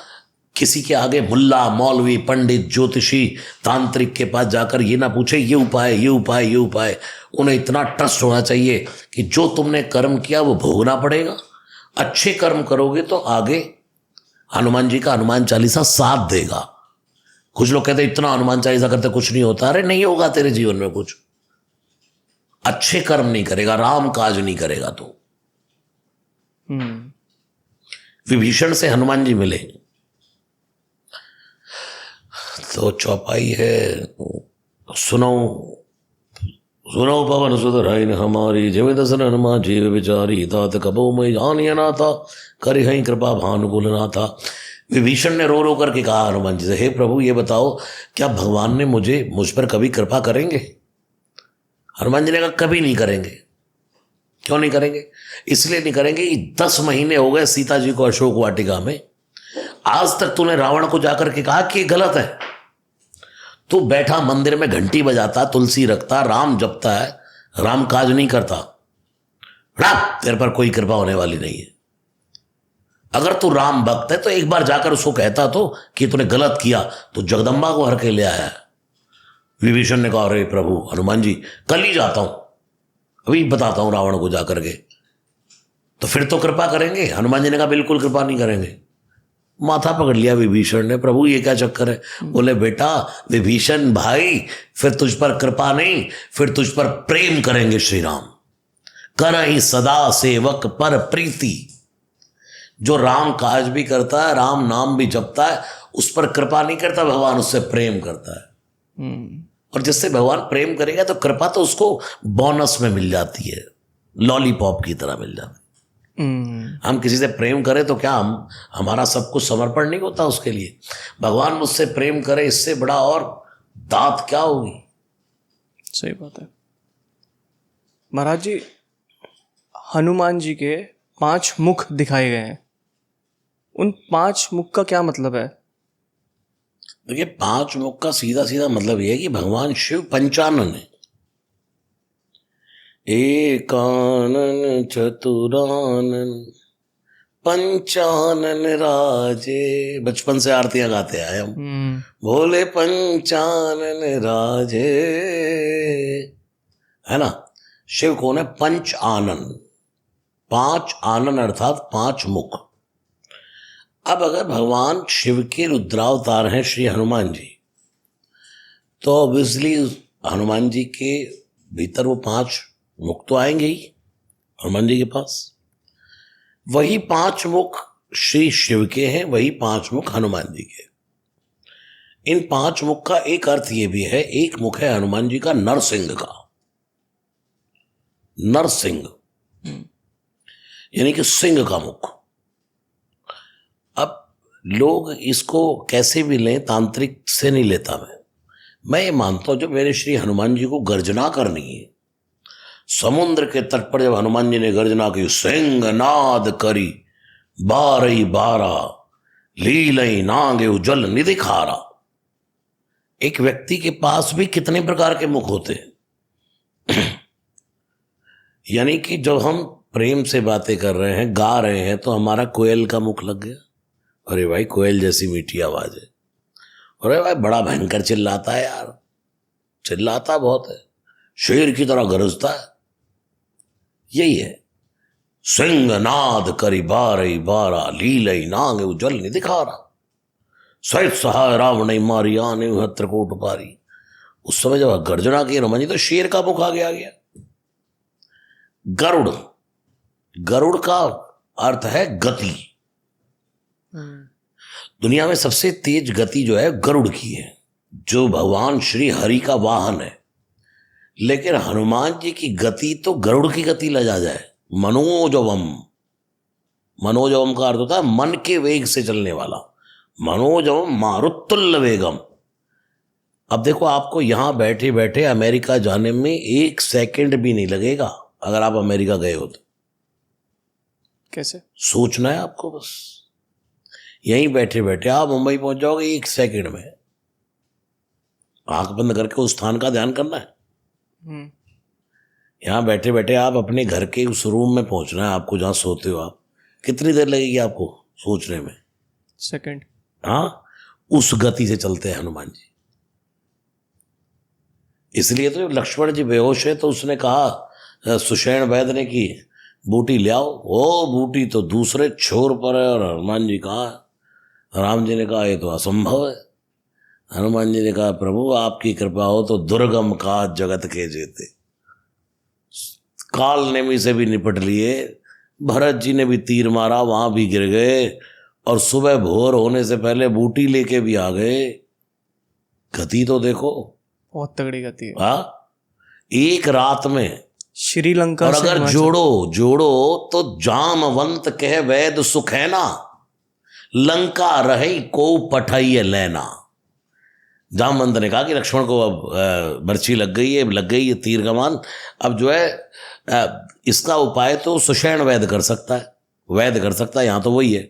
किसी के आगे मुल्ला मौलवी पंडित ज्योतिषी तांत्रिक के पास जाकर ये ना पूछे ये उपाय ये उपाय ये उपाय। उन्हें इतना ट्रस्ट होना चाहिए कि जो तुमने कर्म किया वो भोगना पड़ेगा। अच्छे कर्म करोगे तो आगे हनुमान जी का हनुमान चालीसा साथ देगा। कुछ लोग कहते इतना हनुमान चालीसा करते कुछ नहीं होता। अरे नहीं होगा तेरे जीवन में कुछ, अच्छे कर्म नहीं करेगा, राम काज नहीं करेगा तो। विभीषण से हनुमान जी मिले तो चौपाई है, सुनो सुनो पवन सुत राइन हमारी, जिमि दसन हनुमान जीव विचारी, तात कबो मैं जानिया ना था, करी हई कृपा भानुकुल ना था। विभीषण ने रो रो करके कहा हनुमान जी से, हे प्रभु ये बताओ क्या भगवान ने मुझ पर कभी कृपा करेंगे? हनुमान जी ने कहा कभी नहीं करेंगे। क्यों नहीं करेंगे? इसलिए नहीं करेंगे कि 10 महीने हो गए सीता जी को अशोक वाटिका में, आज तक तूने रावण को जाकर के कहा कि ये गलत है। तू बैठा मंदिर में घंटी बजाता, तुलसी रखता, राम जपता है, राम काज नहीं करता। तेरे पर कोई कृपा होने वाली नहीं है। अगर तू राम भक्त है तो एक बार जाकर उसको कहता तो कि तूने गलत किया, तो जगदम्बा को हर के ले आया है। विभीषण ने कहा अरे प्रभु हनुमान जी कल ही जाता हूं, अभी बताता हूं रावण को जाकर के, तो फिर तो कृपा करेंगे। हनुमान जी ने कहा बिल्कुल कृपा नहीं करेंगे। माथा पकड़ लिया विभीषण ने, प्रभु ये क्या चक्कर है? बोले बेटा विभीषण भाई, फिर तुझ पर कृपा नहीं, फिर तुझ पर प्रेम करेंगे श्री राम। करहि सदा सेवक पर प्रीति। जो राम काज भी करता है, राम नाम भी जपता है, उस पर कृपा नहीं करता भगवान, उससे प्रेम करता है। और जिससे भगवान प्रेम करेगा तो कृपा तो उसको बोनस में मिल जाती है, लॉलीपॉप की तरह मिल जाती है। हम किसी से प्रेम करें तो क्या हमारा सब कुछ समर्पण नहीं होता उसके लिए? भगवान मुझसे प्रेम करे, इससे बड़ा और दात क्या होगी?
सही बात है। महाराज जी हनुमान जी के 5 मुख दिखाए गए हैं, उन 5 मुख का क्या मतलब है?
देखिए 5 मुख का सीधा सीधा मतलब यह है कि भगवान शिव पंचानन है। एकानन चतुरानन पंचानन राजे, बचपन से आरतियां गाते आए हम। भोले पंचानन राजे, है ना। शिव कौन है? पंच आनन, 5 आनन अर्थात 5 मुख। अब अगर भगवान शिव के रुद्रावतार हैं श्री हनुमान जी, तो ऑब्वियसली हनुमान जी के भीतर वो 5 मुख तो आएंगे ही हनुमान जी के पास। वही 5 मुख श्री शिव के हैं, वही 5 मुख हनुमान जी के। इन 5 मुख का एक अर्थ ये भी है, एक मुख है हनुमान जी का नरसिंह का, नरसिंह यानी कि सिंह का मुख। अब लोग इसको कैसे भी लें, तांत्रिक से नहीं लेता मैं ये मानता हूं जो मेरे श्री हनुमान जी को गर्जना करनी है, समुद्र के तट पर जब हनुमान जी ने गर्जना की, सिंह नाद करी 12 लीलई नागे उजल निधि खारा। एक व्यक्ति के पास भी कितने प्रकार के मुख होते हैं। यानी कि जब हम प्रेम से बातें कर रहे हैं, गा रहे हैं, तो हमारा कोयल का मुख लग गया, अरे भाई कोयल जैसी मीठी आवाज है। अरे भाई बड़ा भयंकर चिल्लाता है यार, चिल्लाता बहुत है। शेर की तरह गरजता है। यही है, सिंह नाद करी बारई बारा, लीलई नांग उजल नहीं दिखा रहा, सहित सहाय रावण मारी आने त्रिकोट पारी। उस समय जब गर्जना की हनुमान जी तो शेर का मुख आगे आ गया। गरुड़, गरुड़ का अर्थ है गति। दुनिया में सबसे तेज गति जो है गरुड़ की है, जो भगवान श्री हरि का वाहन है। लेकिन हनुमान जी की गति तो गरुड़ की गति लगा जाए। मनोजवम, मनोजवम का अर्थ होता है मन के वेग से चलने वाला। मनोजवम मारुतुल्य वेगम। अब देखो, आपको यहां बैठे बैठे अमेरिका जाने में 1 सेकंड भी नहीं लगेगा। अगर आप अमेरिका गए हो तो
कैसे?
सोचना है आपको, बस यहीं बैठे बैठे आप मुंबई पहुंच जाओगे 1 सेकंड में। आंख बंद करके उस स्थान का ध्यान करना है। यहां बैठे बैठे आप अपने घर के उस रूम में पहुंचना है आपको, जहां सोते हो आप। कितनी देर लगेगी आपको सोचने में?
सेकंड।
हाँ, उस गति से चलते हैं हनुमान जी। इसलिए तो लक्ष्मण जी बेहोश है तो उसने कहा सुषेण वैद्य ने कि बूटी ले आओ। वो बूटी तो दूसरे छोर पर है और हनुमान जी कहाँ है? राम जी ने कहा ये तो असंभव है। हनुमान जी ने कहा प्रभु आपकी कृपा हो तो दुर्गम का जगत के जेते। काल नेमी से भी निपट लिए, भरत जी ने भी तीर मारा, वहां भी गिर गए, और सुबह भोर होने से पहले बूटी लेके भी आ गए। गति तो देखो,
बहुत तगड़ी गति है।
हाँ, एक रात में।
श्रीलंका
और
से
अगर जोड़ो तो जामवंत कह वैद सुखैना, लंका रही को पठाइए लेना। जामवंत ने कहा कि लक्ष्मण को अब बर्छी लग गई है तीर कमान। अब जो है इसका उपाय तो सुषेण वैद्य कर सकता है, यहाँ तो वही है।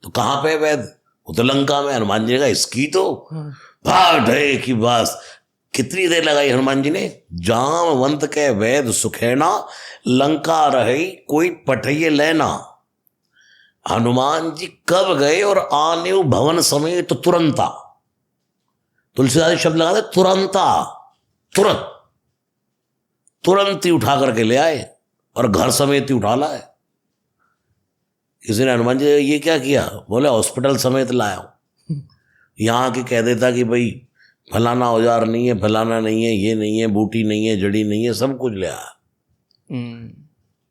तो कहाँ पे वैद्य? वो तो लंका में। हनुमान जी ने कहा इसकी तो भाग ढे की बस। कितनी देर लगाई हनुमान जी ने? जामवंत के वैद सुखैना, लंका रही कोई पठइये लेना। हनुमान जी कब गए और आने भवन समेत तो तुरंता। तुलसीदास शब्द लगा दे तुरंता, तुरंत ही उठा करके ले आए और घर समेत ही उठा लाए। किसी ने हनुमान जी ये क्या किया? बोले हॉस्पिटल समेत लाया। यहाँ के कह देता कि भाई फलाना औजार नहीं है, फलाना नहीं है, ये नहीं है, बूटी नहीं है, जड़ी नहीं है, सब कुछ ले आया।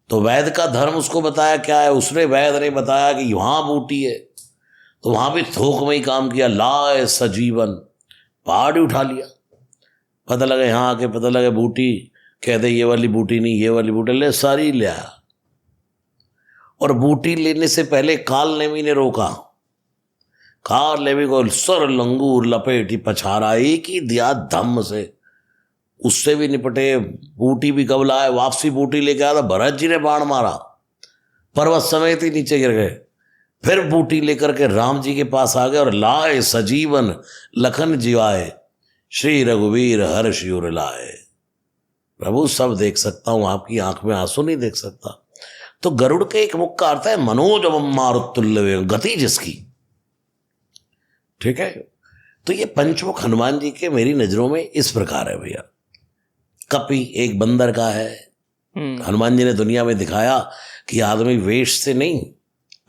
तो वैद्य का धर्म उसको बताया क्या है? उसने वैद्य ने बताया कि वहां बूटी है, तो वहां भी थोक में ही काम किया। लाए सजीवन, पहाड़ ही उठा लिया। पता लगा यहाँ आके पता लगा बूटी, कहते ये वाली बूटी नहीं, ये वाली बूटी ले, सारी ले आया। और बूटी लेने से पहले काल नेमी ने रोका। काल नेमी को सर लंगूर लपेटी पछारा, एक ही दिया धम्म से, उससे भी निपटे। बूटी भी कब लाए? वापसी बूटी लेके आया था, भरत जी ने बाण मारा, पर्वत समेत ही नीचे गिर गए। फिर बूटी लेकर के राम जी के पास आ गए और लाए सजीवन लखन जिवाए, श्री रघुवीर हर्ष युर लाए। प्रभु सब देख सकता हूं, आपकी आंख में आंसू नहीं देख सकता। तो गरुड़ के एक मुख का अर्थ है मनोजवम मारुतुल्य, गति जिसकी। ठीक है, तो ये पंचमुख हनुमान जी के मेरी नजरों में इस प्रकार है भैया। कपि एक बंदर का है। हनुमान जी ने दुनिया में दिखाया कि आदमी वेश से नहीं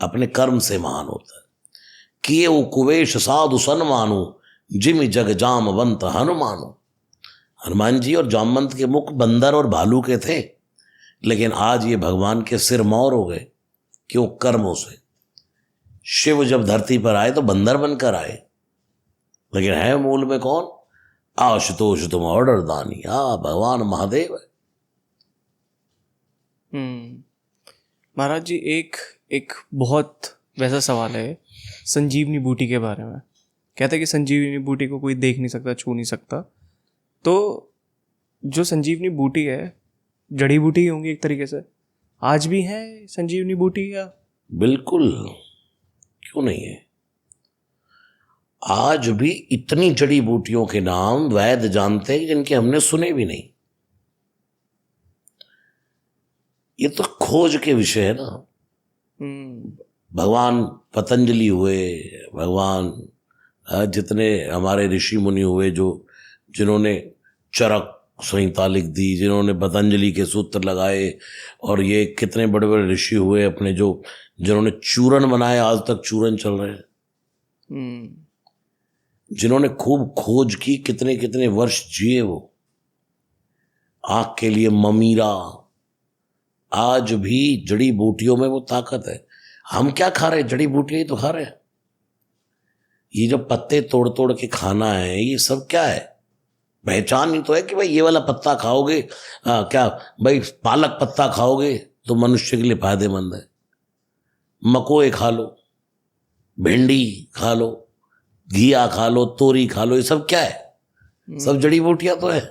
अपने कर्म से महान होता है। किए वो कुवेश साधु सन्मानु, जिम जग जामवंत हनुमानु। हनुमान जी और जामवंत के मुख बंदर और भालू के थे, लेकिन आज ये भगवान के सिर मौर हो गए। क्यों? कर्मों से। शिव जब धरती पर आए तो बंदर बनकर आए, लेकिन है मूल में कौन? आशुतोष तुम ऑर्डर दानी। भगवान महादेव है।
महाराज जी, एक बहुत वैसा सवाल है संजीवनी बूटी के बारे में। कहते हैं कि संजीवनी बूटी को कोई देख नहीं सकता, छू नहीं सकता। तो जो संजीवनी बूटी है, जड़ी बूटी ही होंगी एक तरीके से। आज भी है संजीवनी बूटी या?
बिल्कुल, क्यों नहीं है। आज भी इतनी जड़ी बूटियों के नाम वैद्य जानते हैं जिनके हमने सुने भी नहीं। ये तो खोज के विषय है ना। भगवान पतंजलि हुए, भगवान जितने हमारे ऋषि मुनि हुए, जिन्होंने चरक संहिता लिख दी, जिन्होंने पतंजलि के सूत्र लगाए, और ये कितने बड़े बड़े ऋषि हुए अपने, जो जिन्होंने चूरन बनाए, आज तक चूरन चल रहे हैं। जिन्होंने खूब खोज की, कितने कितने वर्ष जिए वो। आंख के लिए ममीरा, आज भी जड़ी बूटियों में वो ताकत है। हम क्या खा रहे हैं? जड़ी बूटियां ही तो खा रहे हैं। ये जो पत्ते तोड़ तोड़ के खाना है, ये सब क्या है? पहचान ही तो है कि भाई ये वाला पत्ता खाओगे, क्या भाई पालक पत्ता खाओगे तो मनुष्य के लिए फायदेमंद है, मकोए खा लो, भिंडी खा लो, घिया खा लो, तोरी खा लो, ये सब क्या है? सब जड़ी बूटियां तो है।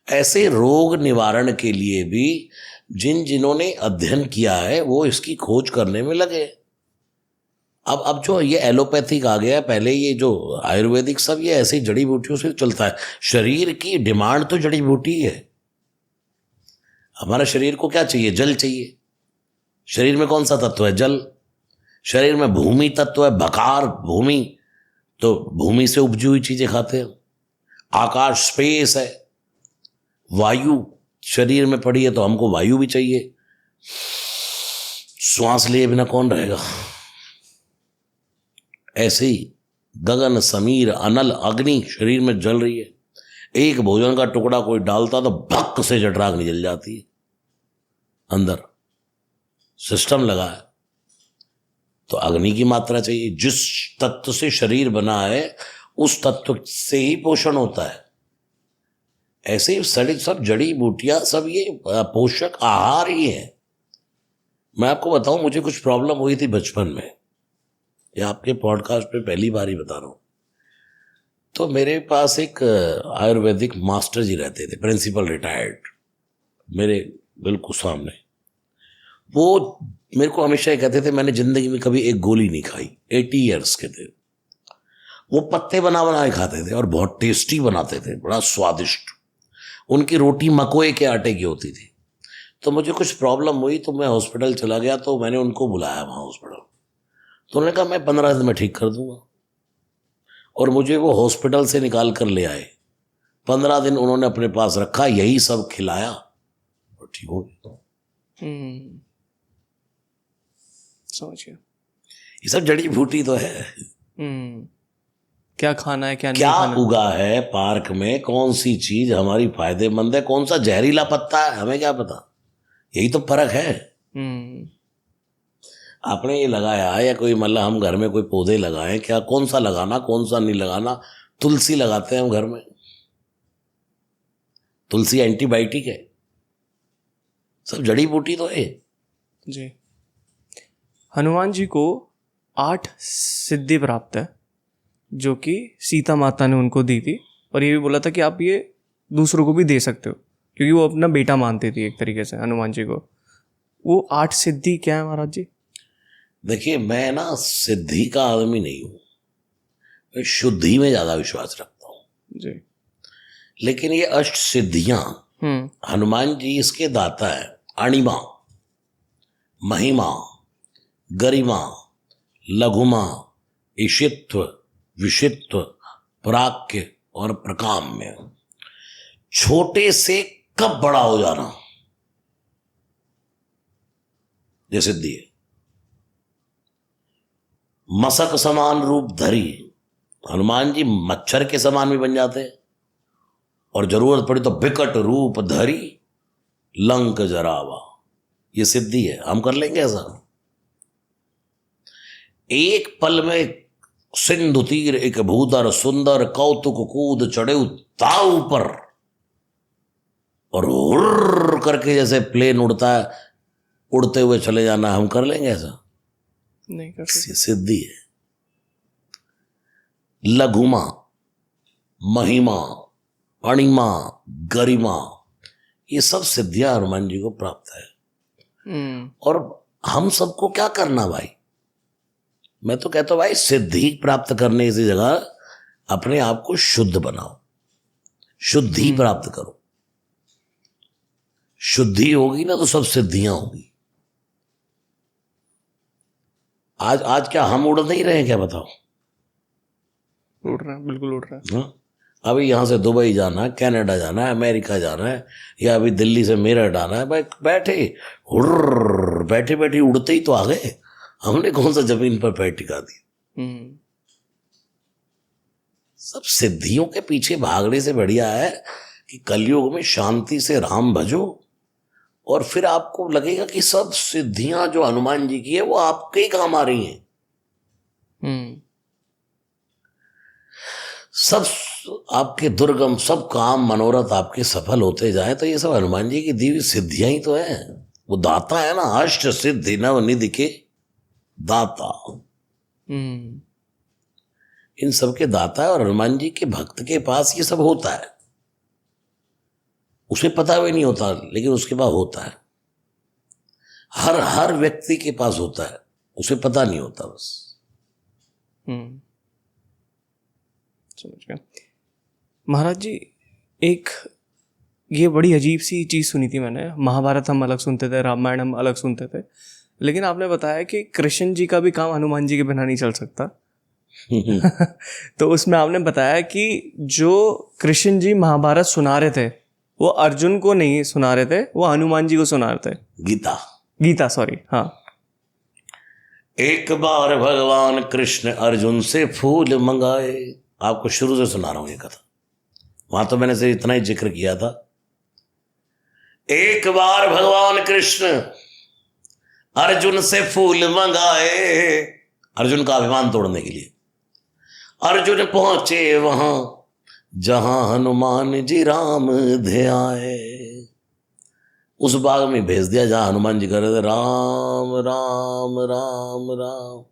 ऐसे रोग निवारण के लिए भी जिन्होंने अध्ययन किया है वो इसकी खोज करने में लगे। अब जो ये एलोपैथिक आ गया, पहले ये जो आयुर्वेदिक सब ये ऐसे ही जड़ी बूटियों से चलता है। शरीर की डिमांड तो जड़ी बूटी है। हमारा शरीर को क्या चाहिए? जल चाहिए। शरीर में कौन सा तत्व है? जल। शरीर में भूमि तत्व है, बकार, भूमि, तो भूमि से उपजी हुई चीजें खाते हैं। आकाश, स्पेस है। वायु शरीर में पड़ी है तो हमको वायु भी चाहिए। श्वास लिए बिना कौन रहेगा? ऐसे ही गगन, समीर, अनल, अग्नि शरीर में जल रही है। एक भोजन का टुकड़ा कोई डालता तो भक्क से जठराग्नि जल जाती है। अंदर सिस्टम लगा है तो अग्नि की मात्रा चाहिए। जिस तत्व से शरीर बना है उस तत्व से ही पोषण होता है। ऐसे ही सब जड़ी बूटियां सब ये पोषक आहार ही है। मैं आपको बताऊं, मुझे कुछ प्रॉब्लम हुई थी बचपन में, ये आपके पॉडकास्ट पे पहली बार ही बता रहा हूं। तो मेरे पास एक आयुर्वेदिक मास्टर जी रहते थे, प्रिंसिपल रिटायर्ड, मेरे बिल्कुल सामने। वो मेरे को हमेशा ये कहते थे, मैंने जिंदगी में कभी एक गोली नहीं खाई। 80 ईयर्स के थे वो। पत्ते बना बना के खाते थे और बहुत टेस्टी बनाते थे, बड़ा स्वादिष्ट। उनकी रोटी मकोए के आटे की होती थी। तो मुझे कुछ प्रॉब्लम हुई तो मैं हॉस्पिटल चला गया, तो मैंने उनको बुलाया वहाँ हॉस्पिटल। तो उन्होंने कहा मैं 15 दिन में ठीक कर दूंगा, और मुझे वो हॉस्पिटल से निकाल कर ले आए। 15 दिन उन्होंने अपने पास रखा, यही सब खिलाया और ठीक हो गया।
समझ गया।
ये सब जड़ी बूटी तो है।
क्या खाना है, क्या नहीं
क्या
खाना।
उगा है पार्क में, कौन सी चीज हमारी फायदेमंद है, कौन सा जहरीला पत्ता है, हमें क्या पता। यही तो फर्क है। आपने ये लगाया या कोई, मतलब हम घर में कोई पौधे लगाएं, क्या कौन सा लगाना कौन सा नहीं लगाना। तुलसी लगाते हैं हम घर में, तुलसी एंटीबायोटिक है। सब जड़ी बूटी तो है
जी। हनुमान जी को 8 सिद्धि प्राप्त है जो कि सीता माता ने उनको दी थी, और ये भी बोला था कि आप ये दूसरों को भी दे सकते हो, क्योंकि वो अपना बेटा मानती थी एक तरीके से हनुमान जी को। वो 8 सिद्धि क्या है महाराज जी?
देखिए, मैं ना सिद्धि का आदमी नहीं हूं, मैं शुद्धि में ज्यादा विश्वास रखता हूं
जी।
लेकिन ये अष्ट सिद्धियां, हनुमान जी इसके दाता है। अणिमा, महिमा, गरिमा, लघुमा, ईशित्व, विशित्व, प्राज्ञ और प्रकाम्य। छोटे से कब बड़ा हो जाना, ये सिद्धि है। मसक समान रूप धरी, हनुमान जी मच्छर के समान भी बन जाते हैं, और जरूरत पड़ी तो विकट रूप धरी लंक जरावा, ये सिद्धि है। हम कर लेंगे ऐसा। एक पल में सिंधु तीर एक भूदर सुंदर, कौतुक कूद चढ़े ताऊ पर, और हुर्र करके जैसे प्लेन उड़ता है, उड़ते हुए चले जाना। हम कर लेंगे ऐसा?
नहीं कर सकते।
सिद्धि है। लघुमा, महिमा, अणिमा, गरिमा, ये सब सिद्धियां हनुमान जी को प्राप्त है। और हम सबको क्या करना भाई? मैं तो कहता हूं भाई, सिद्धि प्राप्त करने की जगह अपने आप को शुद्ध बनाओ, शुद्धि प्राप्त करो। शुद्धि होगी ना तो सब सिद्धियां होगी। आज क्या हम उड़ नहीं रहे हैं क्या? बताओ।
उड़ रहा है, बिल्कुल उड़ रहा है।
हाँ? अभी यहाँ से दुबई जाना है, कनाडा जाना है, अमेरिका जाना है, या अभी दिल्ली से मेरठ आना है, भाई बैठे बैठे बैठे उड़ते ही तो आ गए। हमने कौन सा जमीन पर पैर टिका दिया। सब सिद्धियों के पीछे भागने से बढ़िया है कि कलयुग में शांति से राम भजो, और फिर आपको लगेगा कि सब सिद्धियां जो हनुमान जी की है वो आपके ही काम आ रही हैं। सब आपके दुर्गम सब काम मनोरथ आपके सफल होते जाए, तो ये सब हनुमान जी की दी हुई सिद्धियां ही तो है। वो दाता है ना, अष्ट सिद्धि नव निधि के दाता, इन सब के दाता है। और हनुमान जी के भक्त के पास ये सब होता है, उसे पता भी नहीं होता, लेकिन उसके पास होता है। हर व्यक्ति के पास होता है, उसे पता नहीं होता बस।
समझ गया। महाराज जी, एक ये बड़ी अजीब सी चीज़ सुनी थी मैंने। महाभारत हम अलग सुनते थे, रामायण हम अलग सुनते थे, लेकिन आपने बताया कि कृष्ण जी का भी काम हनुमान जी के बिना नहीं चल सकता। तो उसमें आपने बताया कि जो कृष्ण जी महाभारत सुना रहे थे वो अर्जुन को नहीं सुना रहे थे, वो हनुमान जी को सुना रहे थे। गीता सॉरी, हाँ।
एक बार भगवान कृष्ण अर्जुन से फूल मंगाए। आपको शुरू से सुना रहा हूं ये कथा, वहां तो मैंने सिर्फ इतना ही जिक्र किया था। एक बार भगवान कृष्ण अर्जुन से फूल मंगाए, अर्जुन का अभिमान तोड़ने के लिए। अर्जुन पहुंचे वहां जहां हनुमान जी राम ध्याए। उस बाग में भेज दिया जहां हनुमान जी कर रहे थे राम राम राम राम।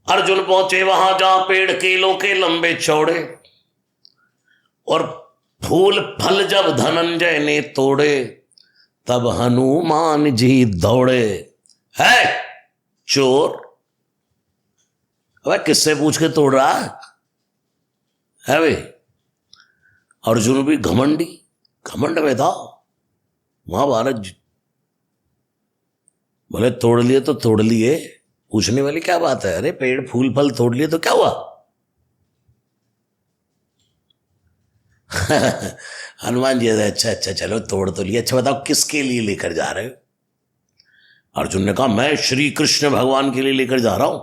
अर्जुन पहुंचे वहां जहां पेड़ केलों के लंबे चौड़े, और फूल फल जब धनंजय ने तोड़े, तब हनुमान जी दौड़े। है चोर, अबे किससे पूछ के तोड़ रहा है वे? अर्जुन भी घमंड में था। महाभारत बोले तोड़ लिए तो तोड़ लिए, पूछने वाली क्या बात है? अरे पेड़ फूल फल तोड़ लिए तो क्या हुआ? हनुमान जी अच्छा चलो तोड़ तो लिया, अच्छा बताओ किसके लिए लेकर जा रहे हो? अर्जुन ने कहा मैं श्री कृष्ण भगवान के लिए लेकर जा रहा हूं।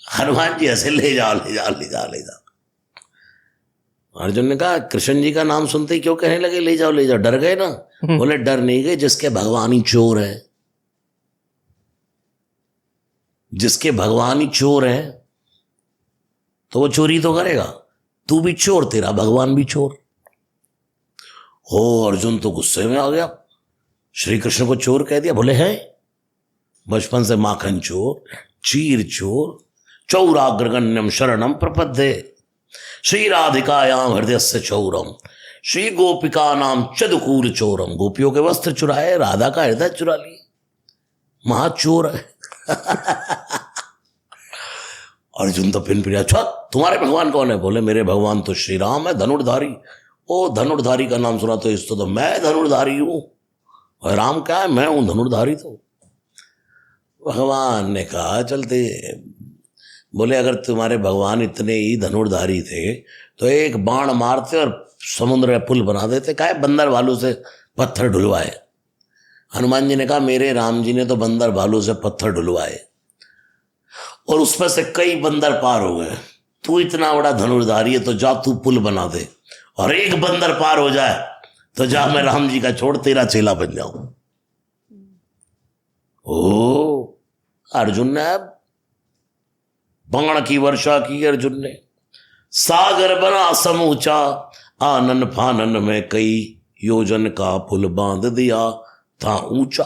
हनुमान जी ऐसे ले जाओ। अर्जुन ने कहा कृष्ण जी का नाम सुनते ही क्यों कहने लगे ले जाओ? डर गए ना? बोले डर नहीं गए, जिसके भगवान ही चोर है, जिसके भगवान ही चोर है तो वो चोरी तो करेगा। तू भी चोर, तेरा भगवान भी चोर हो। अर्जुन तो गुस्से में आ गया, श्री कृष्ण को चोर कह दिया। बोले है बचपन से माखन चोर, चीर चोर, चौराग्रगण्यम शरणम प्रपद्ये, श्री राधिकायाम हृदय से चौरम, श्री गोपिका नाम चदकूर चोरम। गोपियों के वस्त्र चुराए, राधा का हृदय चुरा लिए, महाचोर है। अर्जुन तो फिर अच्छा तुम्हारे भगवान कौन है? बोले मेरे भगवान तो श्री राम है, धनुर्धारी। ओ धनुर्धारी का नाम सुना तो इसको तो मैं धनुर्धारी हूं, और राम क्या है? मैं हूं धनुर्धारी। तो भगवान ने कहा चलते, बोले अगर तुम्हारे भगवान इतने ही धनुर्धारी थे तो एक बाण मारते और समुद्र में पुल बना देते, काहे बंदर भालू से पत्थर ढुलवाए? हनुमान जी ने कहा मेरे राम जी ने तो बंदर भालू से पत्थर ढुलवाए और उसमें से कई बंदर पार हो गए। तू इतना बड़ा धनुर्धारी है तो जा तू पुल बना दे, और एक बंदर पार हो जाए तो जा मैं राम जी का छोड़ तेरा चेला बन जाऊं। ओ अर्जुन ने बाण की वर्षा की। अर्जुन ने सागर बना समूचा, आनन फानन में कई योजन का पुल बांध दिया था ऊंचा।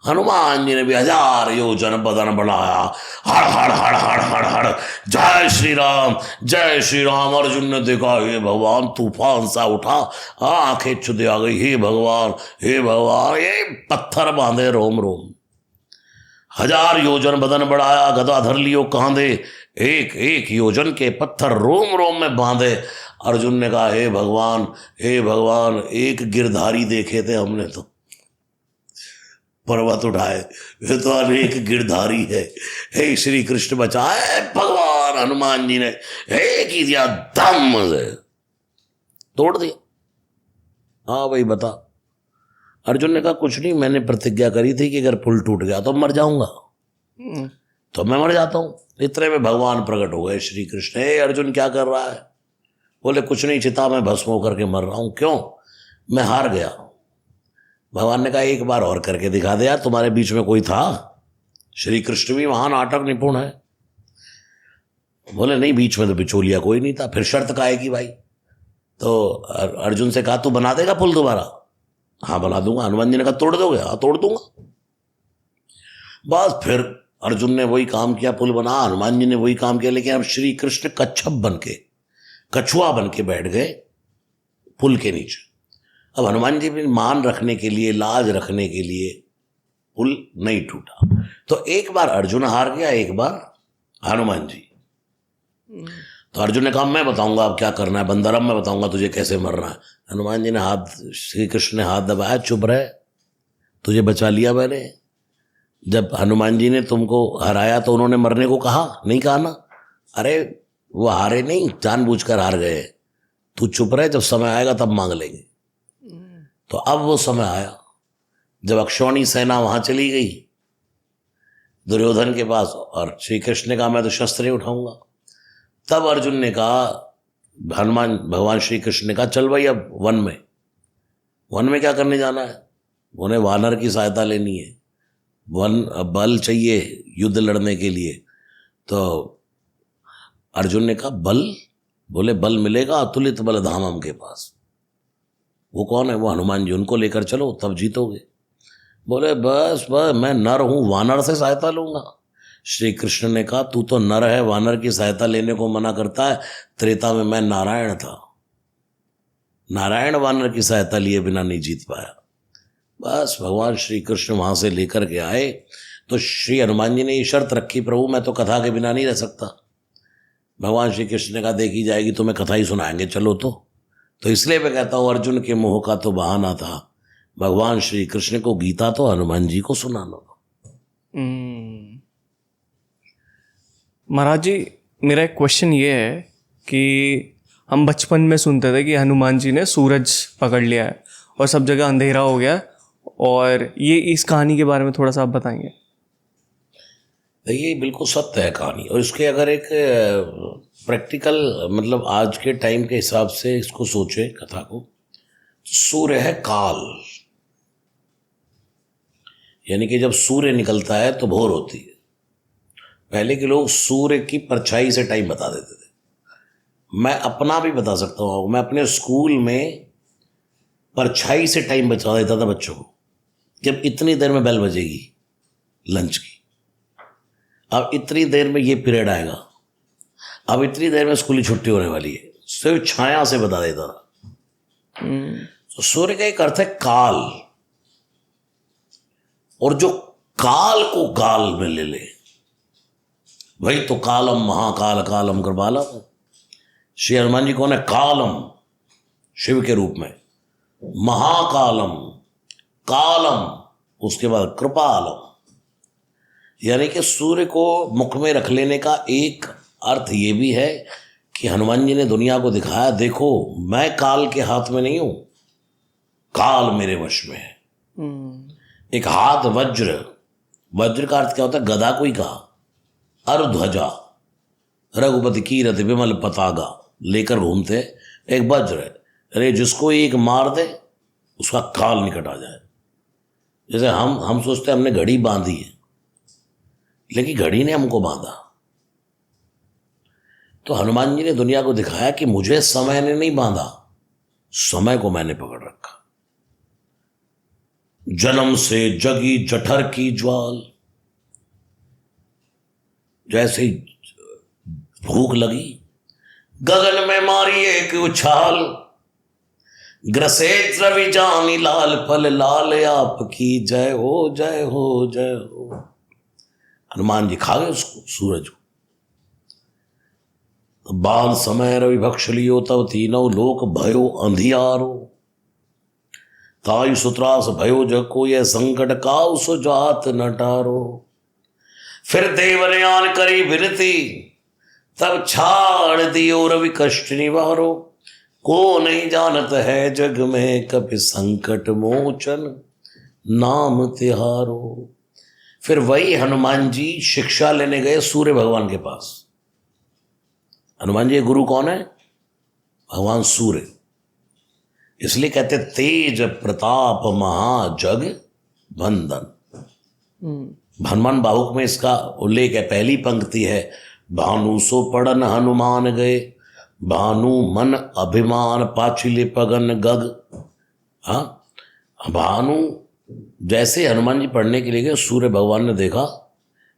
हनुमान जी ने भी 1000 योजन बदन बढ़ाया, हड़ हड़ हड़ हड़ हड़ हड़ जय श्री राम जय श्री राम। अर्जुन ने देखा हे भगवान तूफान सा उठा, आंखें चुदे आ गई, हे भगवान ये पत्थर बांधे रोम रोम। 1000 योजन बदन बढ़ाया, गदाधर लियो कांधे, एक एक योजन के पत्थर रोम रोम में बांधे। अर्जुन ने कहा हे भगवान एक गिरधारी देखे थे हमने तो, पर्वत उठाए, वे तो अनेक गिरधारी है, हे श्री कृष्ण बचाए। भगवान हनुमान जी ने एक ही दिया, दम से तोड़ दिया। हाँ भाई बता। अर्जुन ने कहा कुछ नहीं, मैंने प्रतिज्ञा करी थी कि अगर पुल टूट गया तो मर जाऊंगा, तो मैं मर जाता हूं। इतने में भगवान प्रकट हो गए श्री कृष्ण। हे अर्जुन क्या कर रहा है? बोले कुछ नहीं, चिता में भस्म होकर के मर रहा हूं। क्यों? मैं हार गया। भगवान ने कहा एक बार और करके दिखा दे यार, तुम्हारे बीच में कोई था? श्री कृष्ण भी वहां नाटक निपुण है। बोले नहीं, बीच में तो बिचौलिया कोई नहीं था। फिर शर्त काहे की भाई? तो अर्जुन से कहा तू बना देगा पुल दोबारा? हाँ बना दूंगा। हनुमान जी ने कहा तोड़ दोगे? हाँ तोड़ दूंगा। बस फिर अर्जुन ने वही काम किया, पुल बना। हनुमान जी ने वही काम किया, लेकिन अब श्री कृष्ण कच्छप बन के, कछुआ बन के बैठ गए पुल के नीचे। अब हनुमान जी भी मान रखने के लिए, लाज रखने के लिए पुल नहीं टूटा। तो एक बार अर्जुन हार गया, एक बार हनुमान जी। तो अर्जुन ने कहा मैं बताऊंगा अब क्या करना है बंदरम, मैं बताऊंगा तुझे कैसे मरना है। हनुमान जी ने श्री कृष्ण ने हाथ दबाया, चुप रहे, तुझे बचा लिया मैंने। जब हनुमान जी ने तुमको हराया तो उन्होंने मरने को कहा? नहीं कहा ना। अरे वो हारे नहीं, जानबूझकर हार गए। तू चुप रहे, जब समय आएगा तब मांग लेंगे। तो अब वो समय आया जब अक्षौणी सेना वहां चली गई दुर्योधन के पास, और श्री कृष्ण ने कहा मैं तो शस्त्र नहीं उठाऊंगा। तब अर्जुन ने कहा, भगवान श्री कृष्ण ने कहा चल भाई अब वन में क्या करने जाना है? उन्हें वानर की सहायता लेनी है, बल चाहिए युद्ध लड़ने के लिए। तो अर्जुन ने कहा बल? बोले बल मिलेगा अतुलित बल धामम के पास। वो कौन है? वो हनुमान जी, उनको लेकर चलो तब जीतोगे। बोले बस मैं नर हूं, वानर से सहायता लूंगा। श्री कृष्ण ने कहा तू तो नर है, वानर की सहायता लेने को मना करता है। त्रेता में मैं नारायण था, नारायण वानर की सहायता लिए बिना नहीं जीत पाया। बस भगवान श्री कृष्ण वहां से लेकर के आए तो श्री हनुमान जी ने ये शर्त रखी, प्रभु मैं तो कथा के बिना नहीं रह सकता। भगवान श्री कृष्ण ने कहा देखी जाएगी, तुम्हें कथा ही सुनाएंगे, चलो। तो इसलिए मैं कहता हूं अर्जुन के मोह का तो बहाना था, भगवान श्री कृष्ण को गीता तो हनुमान जी को सुनाना।
महाराज जी मेरा एक क्वेश्चन ये है कि हम बचपन में सुनते थे कि हनुमान जी ने सूरज पकड़ लिया है और सब जगह अंधेरा हो गया, और ये इस कहानी के बारे में थोड़ा सा आप बताएंगे?
ये बिल्कुल सत्य है कहानी, और इसके अगर एक प्रैक्टिकल मतलब आज के टाइम के हिसाब से इसको सोचे कथा को, सूर्य है काल, यानी कि जब सूर्य निकलता है तो भोर होती है। पहले के लोग सूर्य की परछाई से टाइम बता देते थे। मैं अपना भी बता सकता हूँ, मैं अपने स्कूल में परछाई से टाइम बता देता था बच्चों को, जब इतनी देर में बेल बजेगी लंच की, अब इतनी देर में ये पीरियड आएगा, अब इतनी देर में स्कूल की छुट्टी होने वाली है, सिर्फ छाया से बता देता था। तो सूर्य का एक अर्थ है काल, और जो काल को गाल में ले ले वही तो कालम महाकाल कालम कृपालम। श्री हनुमान जी कौन है? कालम शिव के रूप में, महाकालम कालम, उसके बाद कृपालम। यानी कि सूर्य को मुख में रख लेने का एक अर्थ ये भी है कि हनुमान जी ने दुनिया को दिखाया, देखो मैं काल के हाथ में नहीं हूं, काल मेरे वश में है। एक हाथ वज्र, वज्र का अर्थ क्या होता है? गदा कोई कहा, अरुध्वजा रघुपति कीरत विमल पतागा लेकर घूमते, एक वज्र है, अरे जिसको एक मार दे उसका काल निकट आ जाए। जैसे हम सोचते हैं हमने घड़ी बांधी है, लेकिन घड़ी ने हमको बांधा। तो हनुमान जी ने दुनिया को दिखाया कि मुझे समय ने नहीं बांधा, समय को मैंने पकड़ रखा। जन्म से जगी जठर की ज्वाल, जैसे ही भूख लगी गगन में मारी एक उछाल, ग्रसे रवि जानी लाल फल लाल आपकी जय हो जय हो जय हो। हनुमान जी खा गए उसको, सूरज को। बाल समय रवि भक्ष लियो तब तीनों लोक भयो अंधियारो। तायु सुत्रास भयो जग को यह संकट काउ सो जात न टारो। फिर देव ने आन करी विनती तब छाड़ दियो रवि कष्ट निवारो। को नहीं जानत है जग में कभी संकट मोचन नाम तिहारो। फिर वही हनुमान जी शिक्षा लेने गए सूर्य भगवान के पास। हनुमान जी के गुरु कौन है? भगवान सूर्य। इसलिए कहते तेज प्रताप महा जग बंदन। हनुमान बाहुक में इसका उल्लेख है। पहली पंक्ति है भानु सो पड़न हनुमान गए, भानु मन अभिमान पाचिले पगन गग। हाँ, भानु जैसे हनुमान जी पढ़ने के लिए गए, सूर्य भगवान ने देखा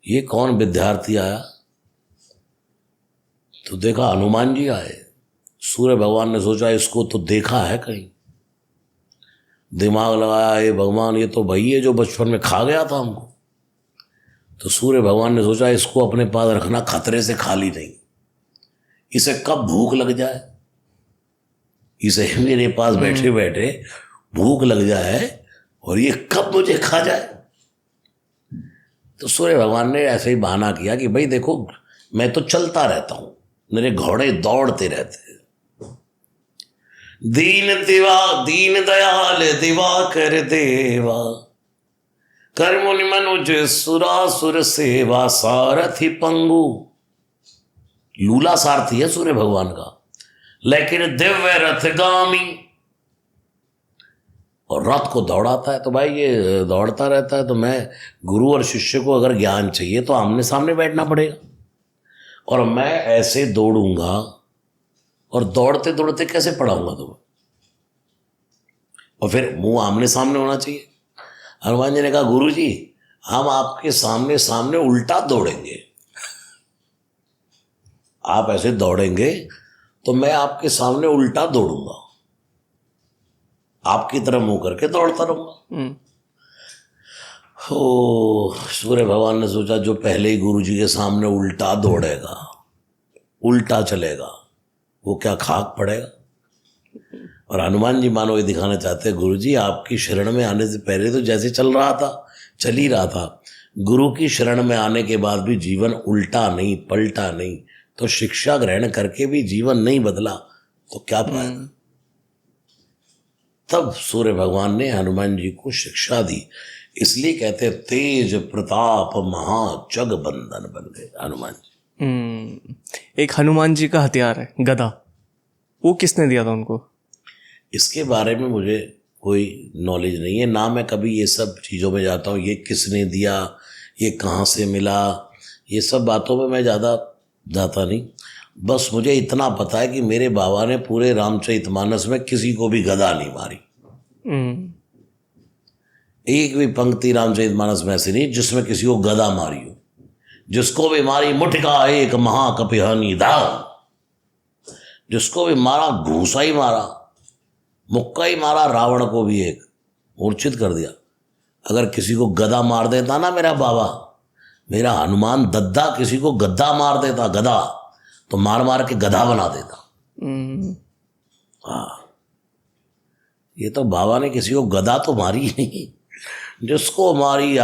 ये कौन विद्यार्थी आया, तो देखा हनुमान जी आए। सूर्य भगवान ने सोचा इसको तो देखा है कहीं, दिमाग लगाया ये भगवान ये तो वही है जो बचपन में खा गया था हमको। तो सूर्य भगवान ने सोचा इसको अपने पास रखना खतरे से खाली नहीं, इसे कब भूख लग जाए, इसे मेरे पास बैठे बैठे भूख लग जाए और ये कब मुझे खा जाए। तो सूर्य भगवान ने ऐसे ही बहाना किया कि भाई देखो मैं तो चलता रहता हूं, मेरे घोड़े दौड़ते रहते हैं। दीन दयाल दिवाकर देवा, कर मुनि मनुज सुरासुर सेवा, सारथी पंगु। लूला सारथी है सूर्य भगवान का, लेकिन दिव्य रथगामी, और रथ को दौड़ाता है। तो भाई ये दौड़ता रहता है, तो मैं गुरु और शिष्य को अगर ज्ञान चाहिए तो आमने सामने बैठना पड़ेगा, और मैं ऐसे दौड़ूंगा और दौड़ते दौड़ते कैसे पढ़ाऊंगा तुम्हें, और फिर मुंह आमने सामने होना चाहिए। हनुमान जी ने कहा गुरु जी हम आपके सामने सामने उल्टा दौड़ेंगे, आप ऐसे दौड़ेंगे तो मैं आपके सामने उल्टा दौड़ूंगा, आपकी तरह मुंह करके दौड़ता रहूंगा। हो सूर्य भगवान ने सोचा जो पहले ही गुरु जी के सामने उल्टा दौड़ेगा, उल्टा चलेगा, वो क्या खाक पड़ेगा। और हनुमान जी मानो ये दिखाना चाहते हैं गुरु जी आपकी शरण में आने से पहले तो जैसे चल रहा था चल ही रहा था, गुरु की शरण में आने के बाद भी जीवन उल्टा नहीं पलटा नहीं, तो शिक्षा ग्रहण करके भी जीवन नहीं बदला तो क्या फायदा। तब सूर्य भगवान ने हनुमान जी को शिक्षा दी, इसलिए कहते तेज प्रताप महा जग बंदन बन गए हनुमान जी।
एक हनुमान जी का हथियार है गदा, वो किसने दिया था उनको?
इसके बारे में मुझे कोई नॉलेज नहीं है, ना मैं कभी ये सब चीज़ों में जाता हूँ, ये किसने दिया, ये कहाँ से मिला, ये सब बातों में मैं ज़्यादा जाता नहीं। बस मुझे इतना पता है कि मेरे बाबा ने पूरे रामचरितमानस में किसी को भी गदा नहीं मारी। एक भी पंक्ति रामचरितमानस में ऐसी नहीं जिसमें किसी को गदा मारी हो। जिसको भी मारी मुठका एक महाकपिहानी दाम, जिसको भी मारा घूसा ही मारा, मुक्का ही मारा, रावण को भी एक मूर्छित कर दिया। अगर किसी को गदा मार देता ना मेरा बाबा, मेरा हनुमान दद्दा किसी को गद्दा मार देता, गदा तो मार मार के गधा बना देता। हाँ, ये तो बाबा ने किसी को गदा तो मारी ही नहीं, जिसको मारी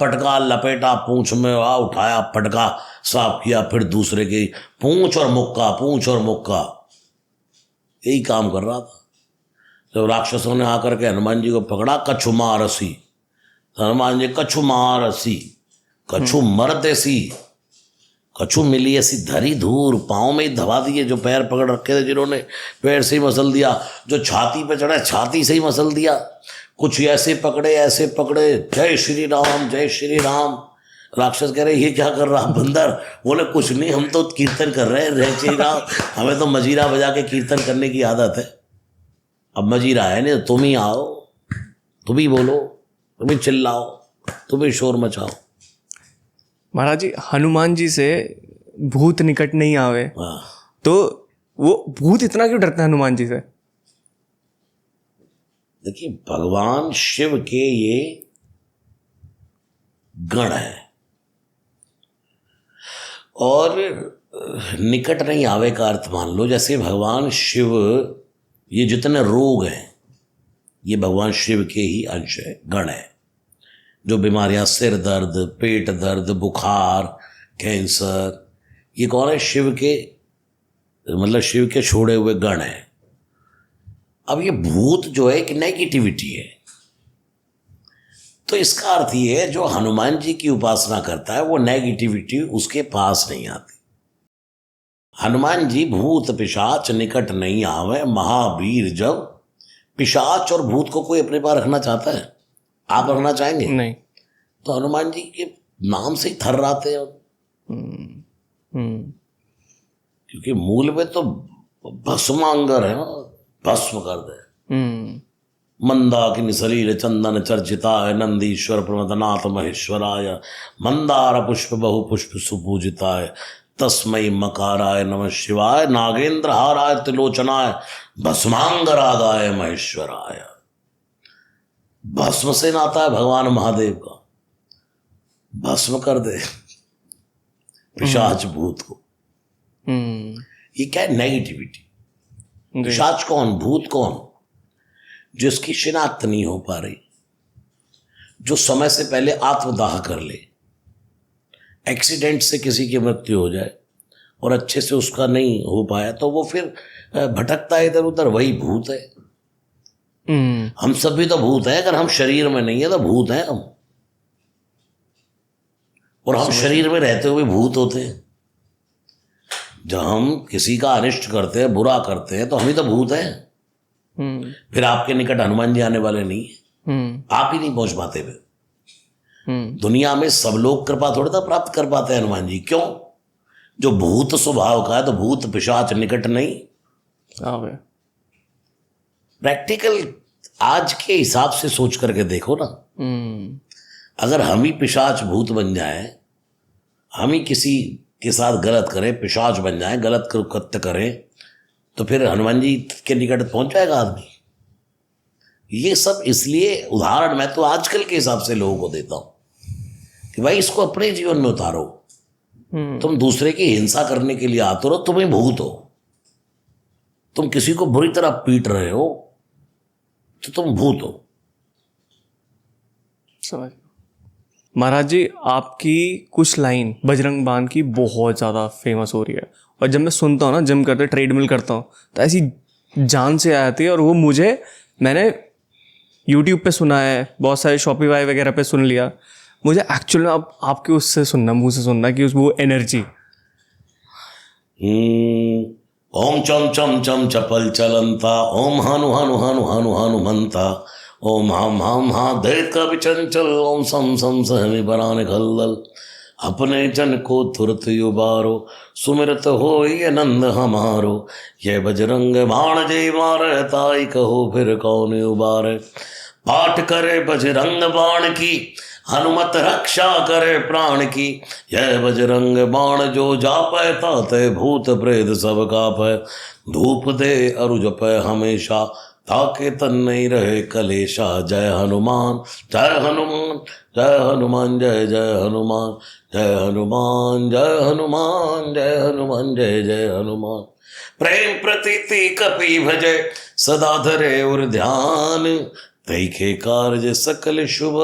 पटका लपेटा पूंछ में, उठाया पटका साफ किया, फिर दूसरे की पूंछ और मुक्का, यही काम कर रहा था। जब राक्षसों ने आकर के हनुमान जी को पकड़ा, कछु मारसी, तो हनुमान जी कछु मारसी, कछु मरदेसी, कछु मिली ऐसी धरी धूर, पाँव में ही दबा दिए, जो पैर पकड़ रखे थे जिन्होंने पैर से ही मसल दिया, जो छाती पे चढ़े छाती से ही मसल दिया, कुछ ऐसे पकड़े, जय श्री राम जय श्री राम। राक्षस कह रहे ये क्या कर रहा बंदर? बोले कुछ नहीं, हम तो कीर्तन कर रहे हैं जय श्री राम, हमें तो मजीरा बजा के कीर्तन करने की आदत है। अब मजीरा है नहीं, तुम ही आओ, तुम ही बोलो, तुम ही चिल्लाओ, तुम ही शोर मचाओ।
महाराज जी हनुमान जी से भूत निकट नहीं आवे, तो वो भूत इतना क्यों डरते हैं हनुमान जी से?
देखिए भगवान शिव के ये गण है, और निकट नहीं आवे का अर्थ मान लो जैसे भगवान शिव, ये जितने रोग हैं ये भगवान शिव के ही अंश है, गण है। जो बीमारियां, सिर दर्द, पेट दर्द, बुखार, कैंसर, ये कौन है? शिव के, मतलब शिव के छोड़े हुए गण हैं। अब ये भूत जो है एक नेगेटिविटी है, तो इसका अर्थ ये है जो हनुमान जी की उपासना करता है वो नेगेटिविटी उसके पास नहीं आती। हनुमान जी भूत पिशाच निकट नहीं आवे, महावीर जब पिशाच और भूत को कोई अपने पास रखना चाहता है? आप रखना चाहेंगे?
नहीं।
तो हनुमान जी के नाम से ही थर्राते हैं, क्योंकि मूल में तो भस्मांगर है, भस्म कर दे। मंदाकिनी सलील चंदन चर्चिताय, नंदीश्वर प्रमदनाथ महेश्वराय, मंदार पुष्प बहु पुष्प सुपूजिताय, तस्मै मकाराय नमः शिवाय, नागेंद्र हाराय त्रिलोचनाय, भस्मांगरागाय महेश्वराय। भस्म से नाता है भगवान महादेव का, भस्म कर दे पिशाच भूत को। ये क्या है? नेगेटिविटी। पिशाच कौन? भूत कौन? जिसकी शिनाख्त नहीं हो पा रही, जो समय से पहले आत्मदाह कर ले, एक्सीडेंट से किसी की मृत्यु हो जाए और अच्छे से उसका नहीं हो पाया तो वो फिर भटकता है इधर उधर, वही भूत है। हम सब भी तो भूत हैं, अगर हम शरीर में नहीं है तो भूत हैं हम, और हम शरीर में रहते हुए भूत होते हैं। जब हम किसी का अनिष्ट करते हैं, बुरा करते हैं, तो हम ही तो भूत हैं। फिर आपके निकट हनुमान जी आने वाले नहीं है, आप ही नहीं पहुंच पाते। फिर दुनिया में सब लोग कृपा थोड़ा सा प्राप्त कर पाते हैं हनुमान जी, क्यों? जो भूत स्वभाव का है, तो भूत पिशाच निकट नहीं
आवे।
प्रैक्टिकल आज के हिसाब से सोच करके देखो ना, अगर हम ही पिशाच भूत बन जाए, हम ही किसी के साथ गलत करें, पिशाच बन जाए, गलत कृत्य करें, तो फिर हनुमान जी के निकट पहुंच जाएगा आदमी। ये सब इसलिए उदाहरण मैं तो आजकल के हिसाब से लोगों को देता हूं कि भाई इसको अपने जीवन में उतारो। तुम दूसरे की हिंसा करने के लिए आते हो, तुम ही भूत हो। तुम किसी को बुरी तरह पीट रहे हो तो तुम भूत हो।
समझ। महाराज जी, आपकी कुछ लाइन बजरंग बाण की बहुत ज़्यादा फेमस हो रही है, और जब मैं सुनता हूँ ना, जिम करते ट्रेडमिल करता हूँ, तो ऐसी जान से आ जाती है। और वो मैंने यूट्यूब पे सुना है, बहुत सारे शॉपिफाई वगैरह पे सुन लिया। मुझे एक्चुअल में आपके उससे सुनना, मुंह से सुनना कि वो एनर्जी।
ओम चम चम चम चपल चलंता, ओम हनु हनु हनु हनु हनुमंता, ओम हम हम हा देत कवि चंचल, ओम सम सम सहमी बरान खल्लल, अपने जन को तुरत उबारो, सुमिरत हो ये नंद हमारो, ये बजरंग बाण जय मारे, ताई कहो फिर कौन उबारे। पाठ करे बजरंग बाण की, हनुमत रक्षा करे प्राण की, यह बजरंग बाण जो जापै, ताते भूत प्रेत सब कापै, धूप दे अरु जपै हमेशा, ताके तन नहीं रहे कलेशा। जय हनुमान जय हनुमान जय हनुमान, जय जय हनुमान जय हनुमान, जय हनुमान जय हनुमान, जय जय हनुमान। प्रेम प्रतीति कपि भजे, सदा धरे और ध्यान, तैखे कार्य सकल शुभ,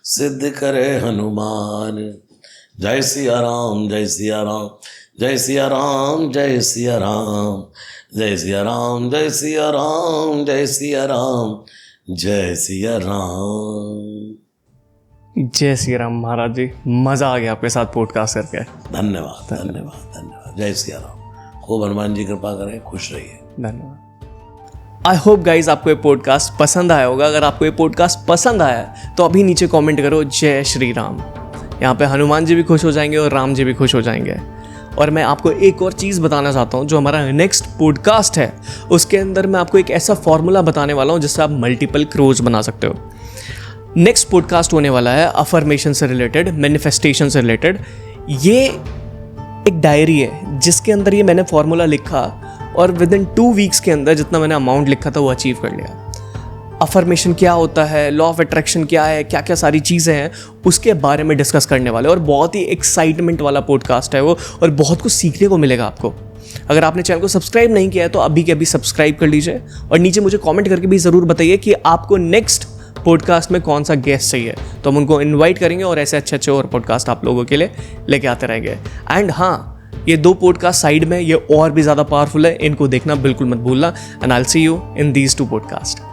सिद्ध करे हनुमान। जय सिया राम जय सिया राम, जय सिया राम जय सिया राम, जय सिया राम जय सिया राम, जय सिया राम जय सिया राम।
जय श्री राम महाराज जी, मज़ा आ गया आपके साथ पॉडकास्ट करके।
धन्यवाद धन्यवाद धन्यवाद। जय सिया राम। खूब हनुमान जी कृपा करें, खुश रहिए।
धन्यवाद। आई होप गाइज आपको ये पॉडकास्ट पसंद आया होगा। अगर आपको ये पॉडकास्ट पसंद आया है तो अभी नीचे कमेंट करो जय श्री राम। यहाँ पे हनुमान जी भी खुश हो जाएंगे और राम जी भी खुश हो जाएंगे। और मैं आपको एक और चीज़ बताना चाहता हूँ, जो हमारा नेक्स्ट पॉडकास्ट है उसके अंदर मैं आपको एक ऐसा फॉर्मूला बताने वाला हूँ जिससे आप मल्टीपल क्रोज बना सकते हो। नेक्स्ट पॉडकास्ट होने वाला है अफर्मेशन से रिलेटेड, मैनिफेस्टेशन से रिलेटेड। ये एक डायरी है जिसके अंदर ये मैंने फॉर्मूला लिखा और विद इन 2 वीक्स के अंदर जितना मैंने अमाउंट लिखा था वो अचीव कर लिया। अफर्मेशन क्या होता है, लॉ ऑफ अट्रैक्शन क्या है, क्या क्या सारी चीज़ें हैं उसके बारे में डिस्कस करने वाले, और बहुत ही एक्साइटमेंट वाला पॉडकास्ट है वो, और बहुत कुछ सीखने को मिलेगा आपको।
अगर आपने चैनल को सब्सक्राइब नहीं किया है तो अभी के अभी सब्सक्राइब कर लीजिए और नीचे मुझे कमेंट करके भी ज़रूर बताइए कि आपको नेक्स्ट पॉडकास्ट में कौन सा गेस्ट चाहिए, तो हम उनको इनवाइट करेंगे और ऐसे अच्छे और पॉडकास्ट आप लोगों के लिए लेके आते रहेंगे। एंड हाँ, ये 2 पॉडकास्ट साइड में ये और भी ज़्यादा पावरफुल है, इनको देखना बिल्कुल मत भूलना। And I will see you in these 2 podcast.